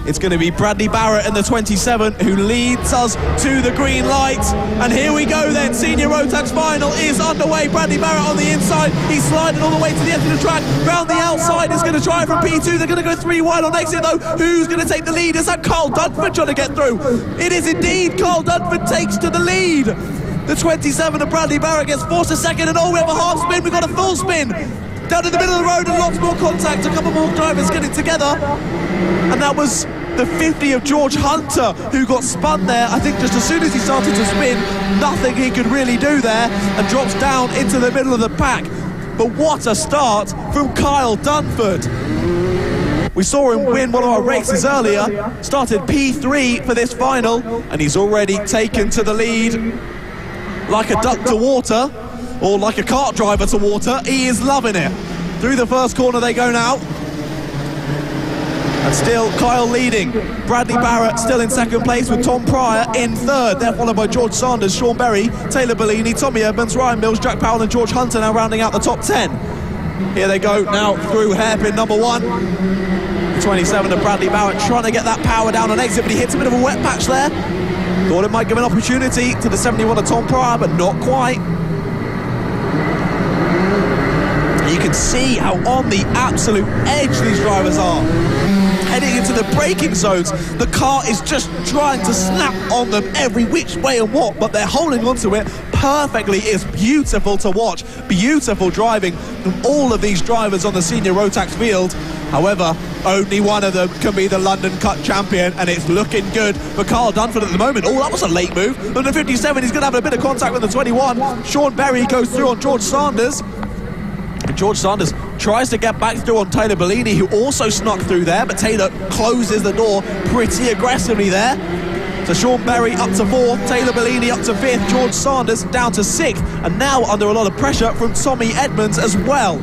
It's going to be Bradley Barrett in the 27 who leads us to the green light. And here we go then, Senior Rotax final is underway. Bradley Barrett on the inside. He's sliding all the way to the end of the track. Round the outside is going to try from P2. They're going to go 3 wide on exit though. Who's going to take the lead? Is that Carl Dunford trying to get through? It is indeed. Carl Dunford takes to the lead. The 27 of Bradley Barrett gets forced to second, and oh, we have a half spin. We've got a full spin. down in the middle of the road, and lots more contact, a couple more drivers getting together, and that was the 50 of George Hunter who got spun there. I think just as soon as he started to spin, nothing he could really do there, and drops down into the middle of the pack. But what a start from Kyle Dunford. We saw him win one of our races earlier, started P3 for this final, and he's already taken to the lead like a duck to water, or like a kart driver to water. He is loving it. Through the first corner they go now. And still Kyle leading. Bradley Barrett still in second place with Tom Pryor in third. They're followed by George Sanders, Sean Berry, Taylor Bellini, Tommy Edmonds, Ryan Mills, Jack Powell and George Hunter now rounding out the top 10. Here they go now through hairpin number 1. The 27 of Bradley Barrett trying to get that power down on exit, but he hits a bit of a wet patch there. Thought it might give an opportunity to the 71 of Tom Pryor, but not quite. You can see how on the absolute edge these drivers are. Heading into the braking zones, the car is just trying to snap on them every which way and what, but they're holding onto it perfectly. It's beautiful to watch, beautiful driving from all of these drivers on the senior Rotax field. However, only one of them can be the London Cup champion, and it's looking good for Kyle Dunford at the moment. Oh, that was a late move. On the 57, he's going to have a bit of contact with the 21. Sean Berry goes through on George Sanders. And George Sanders tries to get back through on Taylor Bellini, who also snuck through there, but Taylor closes the door pretty aggressively there. So Sean Berry up to 4th, Taylor Bellini up to 5th, George Sanders down to 6th, and now under a lot of pressure from Tommy Edmonds as well.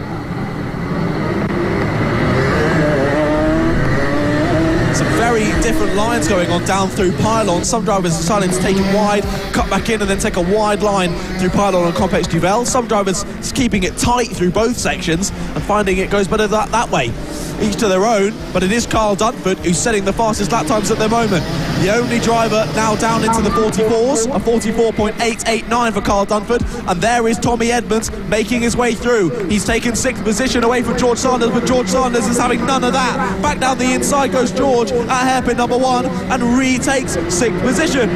Some very different lines going on down through pylon. Some drivers deciding to take it wide, cut back in and then take a wide line through pylon and complex duvel. Some drivers keeping it tight through both sections and finding it goes better that way. Each to their own, but it is Kyle Dunford who's setting the fastest lap times at the moment. The only driver now down into the 44s, a 44.889 for Kyle Dunford, and there is Tommy Edmonds making his way through. He's taken 6th position away from George Sanders, but George Sanders is having none of that. Back down the inside goes George at hairpin number 1 and retakes 6th position.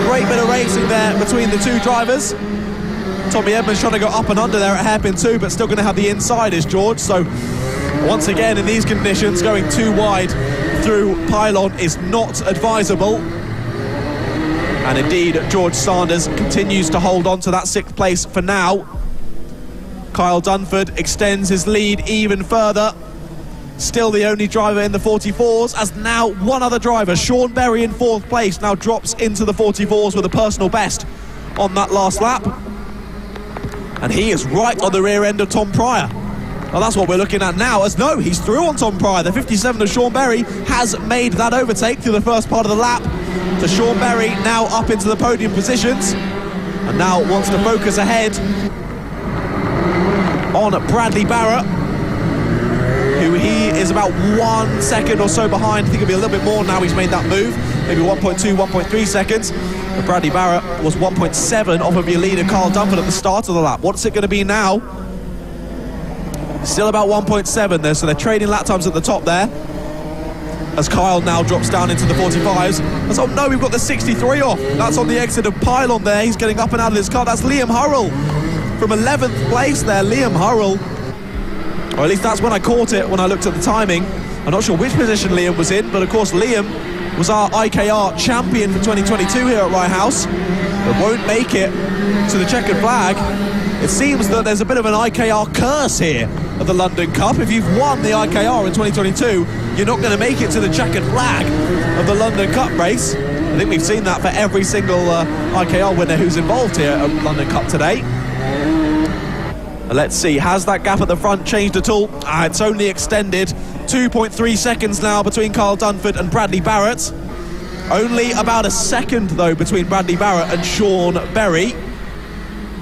Great bit of racing there between the two drivers. Tommy Edmonds trying to go up and under there at hairpin 2, but still going to have the inside is George. So once again in these conditions, going too wide through pylon is not advisable. And indeed George Sanders continues to hold on to that 6th place for now. Kyle Dunford extends his lead even further. Still the only driver in the 44s, as now one other driver, Sean Berry in 4th place, now drops into the 44s with a personal best on that last lap. And he is right on the rear end of Tom Pryor. Well, that's what we're looking at now, as no, he's through on Tom Pryor. The 57 of Sean Berry has made that overtake through the first part of the lap. So Sean Berry now up into the podium positions and now wants to focus ahead on Bradley Barrett, who he is about 1 second or so behind. I think it'll be a little bit more now he's made that move. Maybe 1.2, 1.3 seconds. But Bradley Barrett was 1.7 off of your leader, Kyle Dunford, at the start of the lap. What's it going to be now? Still about 1.7 there, so they're trading lap times at the top there. As Kyle now drops down into the 45s. As, oh no, we've got the 63 off. That's on the exit of pylon there. He's getting up and out of his car. That's Liam Hurrell from 11th place there. Liam Hurrell. Or at least that's when I caught it, when I looked at the timing. I'm not sure which position Liam was in, but of course Liam was our IKR champion for 2022 here at Rye House, but won't make it to the checkered flag. It seems that there's a bit of an IKR curse here at the London Cup. If you've won the IKR in 2022, you're not going to make it to the checkered flag of the London Cup race. I think we've seen that for every single IKR winner who's involved here at London Cup today. Let's see, has that gap at the front changed at all? It's only extended. 2.3 seconds now between Kyle Dunford and Bradley Barrett. Only about a second, though, between Bradley Barrett and Sean Berry,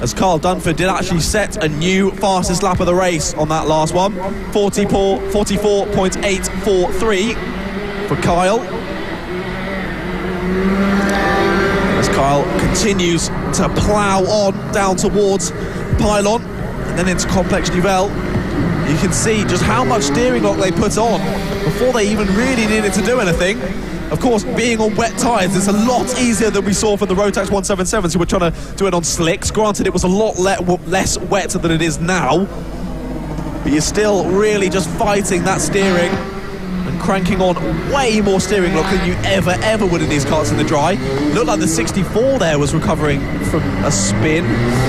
as Kyle Dunford did actually set a new fastest lap of the race on that last one. 44.843 for Kyle. As Kyle continues to plough on down towards pylon and then into complex duvel. You can see just how much steering lock they put on before they even really needed to do anything. Of course, being on wet tyres, it's a lot easier than we saw for the Rotax 177s who were trying to do it on slicks. Granted, it was a lot less wet than it is now, but you're still really just fighting that steering and cranking on way more steering lock than you ever would in these karts in the dry. Looked like the 64 there was recovering from a spin.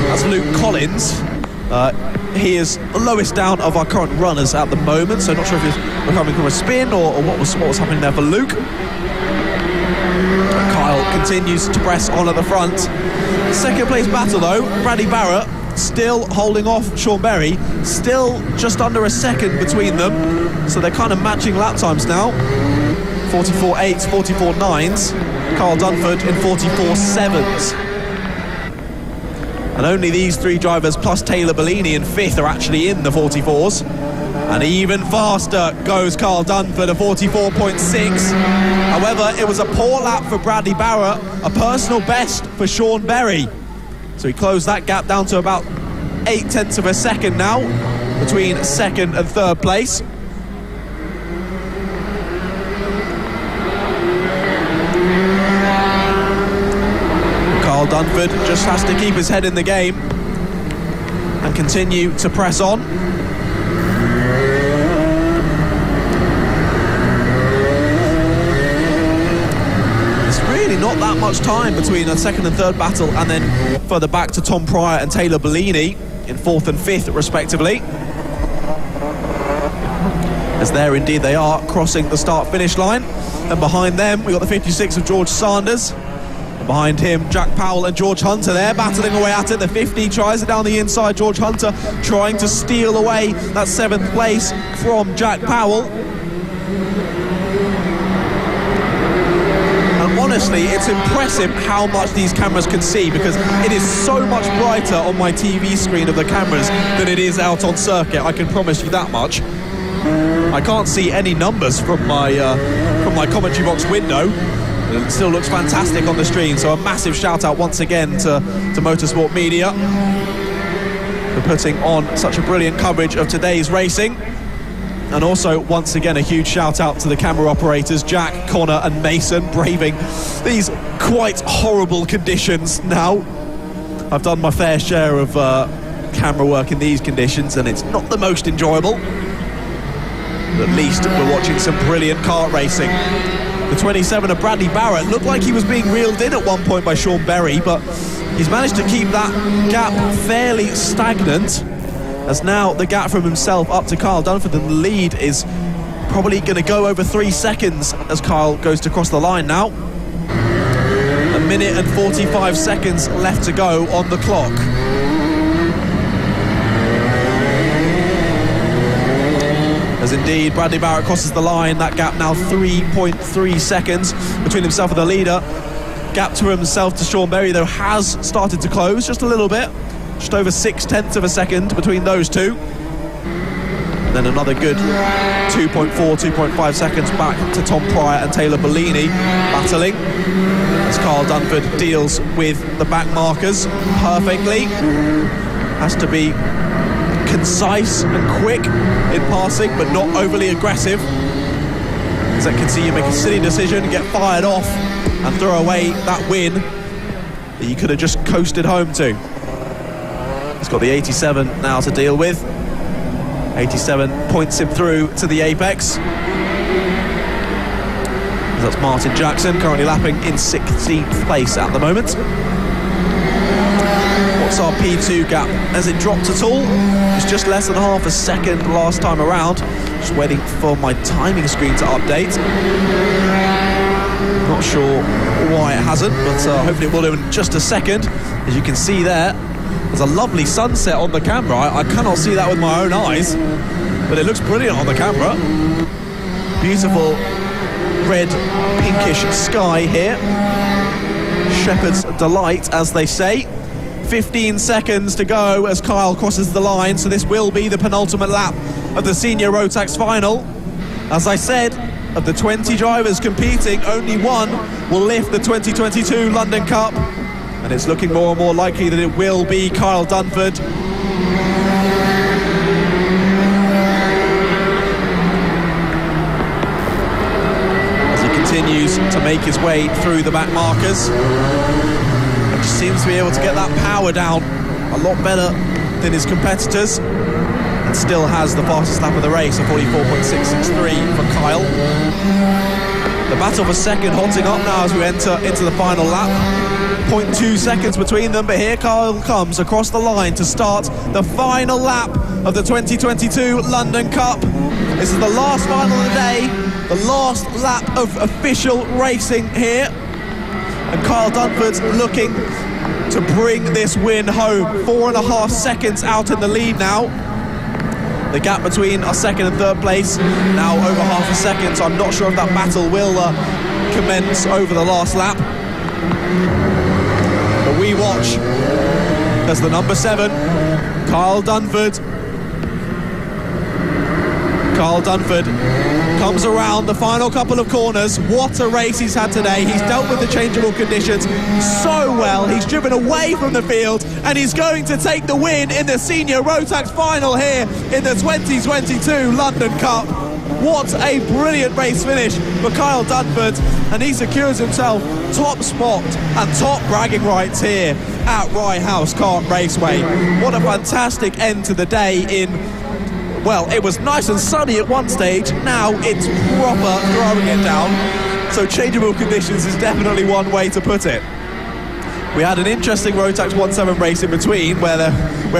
That's Luke Collins. He is the lowest down of our current runners at the moment, so not sure if he's recovering from a spin or what was happening there for Luke. Kyle continues to press on at the front. Second place battle though, Bradley Barrett still holding off Sean Berry, still just under a second between them, so they're kind of matching lap times now. 44.8s, 44.9s, Carl Dunford in 44.7s. And only these three drivers plus Taylor Bellini in fifth are actually in the 44s. And even faster goes Carl Dunford, a 44.6. However, it was a poor lap for Bradley Barrett, a personal best for Sean Berry. So he closed that gap down to about 0.8 of a second now between second and third place. Carl Dunford just has to keep his head in the game and continue to press on. Not that much time between a second and third battle, and then further back to Tom Pryor and Taylor Bellini in fourth and fifth respectively, as there indeed they are crossing the start-finish line. And behind them we got the 56 of George Sanders, and behind him Jack Powell and George Hunter there battling away at it. The 50 tries it down the inside, George Hunter trying to steal away that seventh place from Jack Powell. Honestly, it's impressive how much these cameras can see, because it is so much brighter on my TV screen of the cameras than it is out on circuit, I can promise you that much. I can't see any numbers from my commentary box window. It still looks fantastic on the screen, so a massive shout out once again to Motorsport Media for putting on such a brilliant coverage of today's racing. And also, once again, a huge shout-out to the camera operators, Jack, Connor and Mason, braving these quite horrible conditions now. I've done my fair share of camera work in these conditions, and it's not the most enjoyable. But at least we're watching some brilliant kart racing. The 27 of Bradley Barrett looked like he was being reeled in at one point by Sean Berry, but he's managed to keep that gap fairly stagnant, as now the gap from himself up to Kyle Dunford, and the lead is probably going to go over 3 seconds as Kyle goes to cross the line now. 1 minute and 45 seconds left to go on the clock. As indeed Bradley Barrett crosses the line, that gap now 3.3 seconds between himself and the leader. Gap to himself to Sean Berry though has started to close just a little bit. Just over 0.6 of a second between those two. And then another good 2.4, 2.5 seconds back to Tom Pryor and Taylor Bellini battling, as Carl Dunford deals with the back markers perfectly. Has to be concise and quick in passing, but not overly aggressive, as I can see you make a silly decision, get fired off and throw away that win that you could have just coasted home to. He's got the 87 now to deal with. 87 points him through to the apex. That's Martin Jackson, currently lapping in 16th place at the moment. What's our P2 gap? Has it dropped at all? It's just less than half a second last time around. Just waiting for my timing screen to update. Not sure why it hasn't, but hopefully it will do in just a second. As you can see there, there's a lovely sunset on the camera. I cannot see that with my own eyes, but it looks brilliant on the camera. Beautiful red pinkish sky here. Shepherd's delight, as they say. 15 seconds to go as Kyle crosses the line, so this will be the penultimate lap of the senior Rotax final. As I said, of the 20 drivers competing, only one will lift the 2022 London Cup, and it's looking more and more likely that it will be Kyle Dunford. As he continues to make his way through the back markers. And just seems to be able to get that power down a lot better than his competitors. And still has the fastest lap of the race, a 44.663 for Kyle. The battle for second hotting up now as we enter into the final lap. 0.2 seconds between them, but here Kyle comes across the line to start the final lap of the 2022 London Cup. This is the last final of the day, the last lap of official racing here. And Kyle Dunford's looking to bring this win home. 4.5 seconds out in the lead now. The gap between our second and third place now over half a second, so I'm not sure if that battle will commence over the last lap. But we watch as the number 7, Kyle Dunford, comes around the final couple of corners. What a race he's had today. He's dealt with the changeable conditions so well. He's driven away from the field and he's going to take the win in the senior Rotax final here in the 2022 London Cup. What a brilliant race finish for Kyle Dunford, and he secures himself top spot and top bragging rights here at Rye House Kart Raceway. What a fantastic end to the day in, well, it was nice and sunny at one stage, now it's proper throwing it down. So changeable conditions is definitely one way to put it. We had an interesting Rotax 1.7 race in between where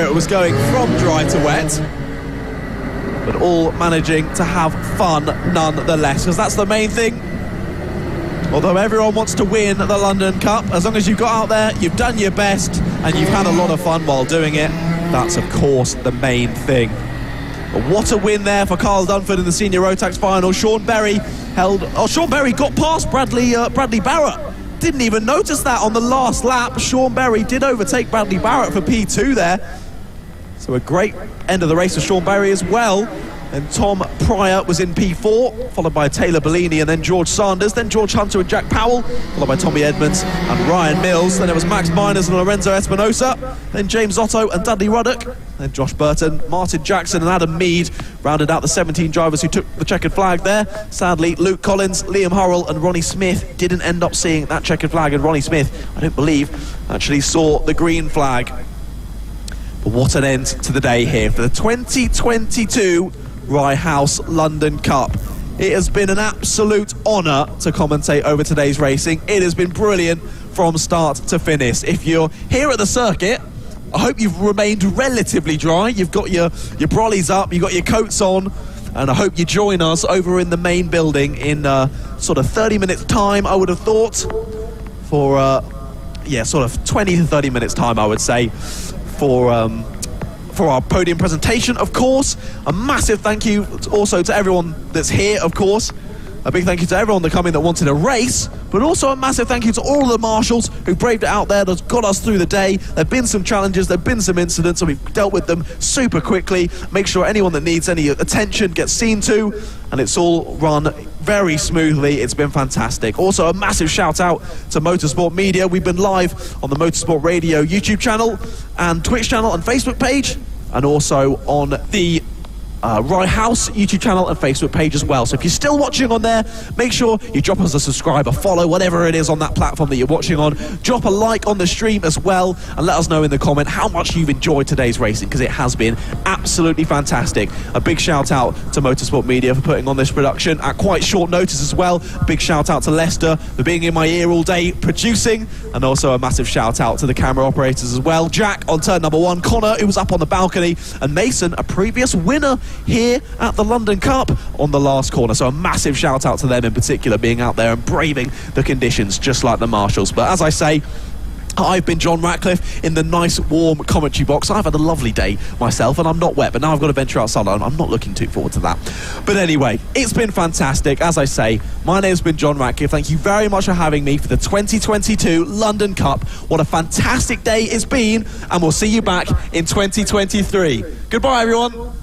it was going from dry to wet, but all managing to have fun nonetheless, because that's the main thing. Although everyone wants to win the London Cup, as long as you've got out there, you've done your best, and you've had a lot of fun while doing it, that's of course the main thing. But what a win there for Kyle Dunford in the senior Rotax final. Sean Berry got past Bradley Barrett. Didn't even notice that on the last lap. Sean Berry did overtake Bradley Barrett for P2 there. So a great end of the race for Sean Berry as well. And Tom Pryor was in P4, followed by Taylor Bellini and then George Sanders, then George Hunter and Jack Powell, followed by Tommy Edmonds and Ryan Mills. Then it was Max Miners and Lorenzo Espinosa, then James Otto and Dudley Ruddock, then Josh Burton, Martin Jackson and Adam Mead rounded out the 17 drivers who took the checkered flag there. Sadly, Luke Collins, Liam Hurrell and Ronnie Smith didn't end up seeing that checkered flag, and Ronnie Smith, I don't believe, actually saw the green flag. But what an end to the day here for the 2022 Rye House London Cup. It has been an absolute honour to commentate over today's racing. It has been brilliant from start to finish. If you're here at the circuit, I hope you've remained relatively dry. You've got your brollies up, you've got your coats on, and I hope you join us over in the main building in sort of 30 minutes time, I would have thought, for sort of 20 to 30 minutes time, I would say, for our podium presentation, of course. A massive thank you also to everyone that's here, of course. A big thank you to everyone that came in that wanted a race, but also a massive thank you to all of the marshals who braved it out there, that's got us through the day. There have been some challenges, there have been some incidents, and we've dealt with them super quickly. Make sure anyone that needs any attention gets seen to, and it's all run very smoothly. It's been fantastic. Also, a massive shout out to Motorsport Media. We've been live on the Motorsport Radio YouTube channel and Twitch channel and Facebook page, and also on the Rye House YouTube channel and Facebook page as well. So if you're still watching on there, make sure you drop us a subscribe, a follow, whatever it is on that platform that you're watching on. Drop a like on the stream as well, and let us know in the comment how much you've enjoyed today's racing, because it has been absolutely fantastic. A big shout out to Motorsport Media for putting on this production at quite short notice as well. A big shout out to Lester for being in my ear all day producing, and also a massive shout out to the camera operators as well. Jack on turn number 1, Connor, who was up on the balcony, and Mason, a previous winner here at the London Cup, on the last corner. So a massive shout out to them in particular, being out there and braving the conditions just like the marshals. But as I say, I've been John Ratcliffe in the nice warm commentary box. I've had a lovely day myself and I'm not wet, but now I've got to venture outside and I'm not looking too forward to that. But anyway, it's been fantastic. As I say, my name's been John Ratcliffe. Thank you very much for having me for the 2022 London Cup. What a fantastic day it's been, and we'll see you back in 2023. Goodbye everyone.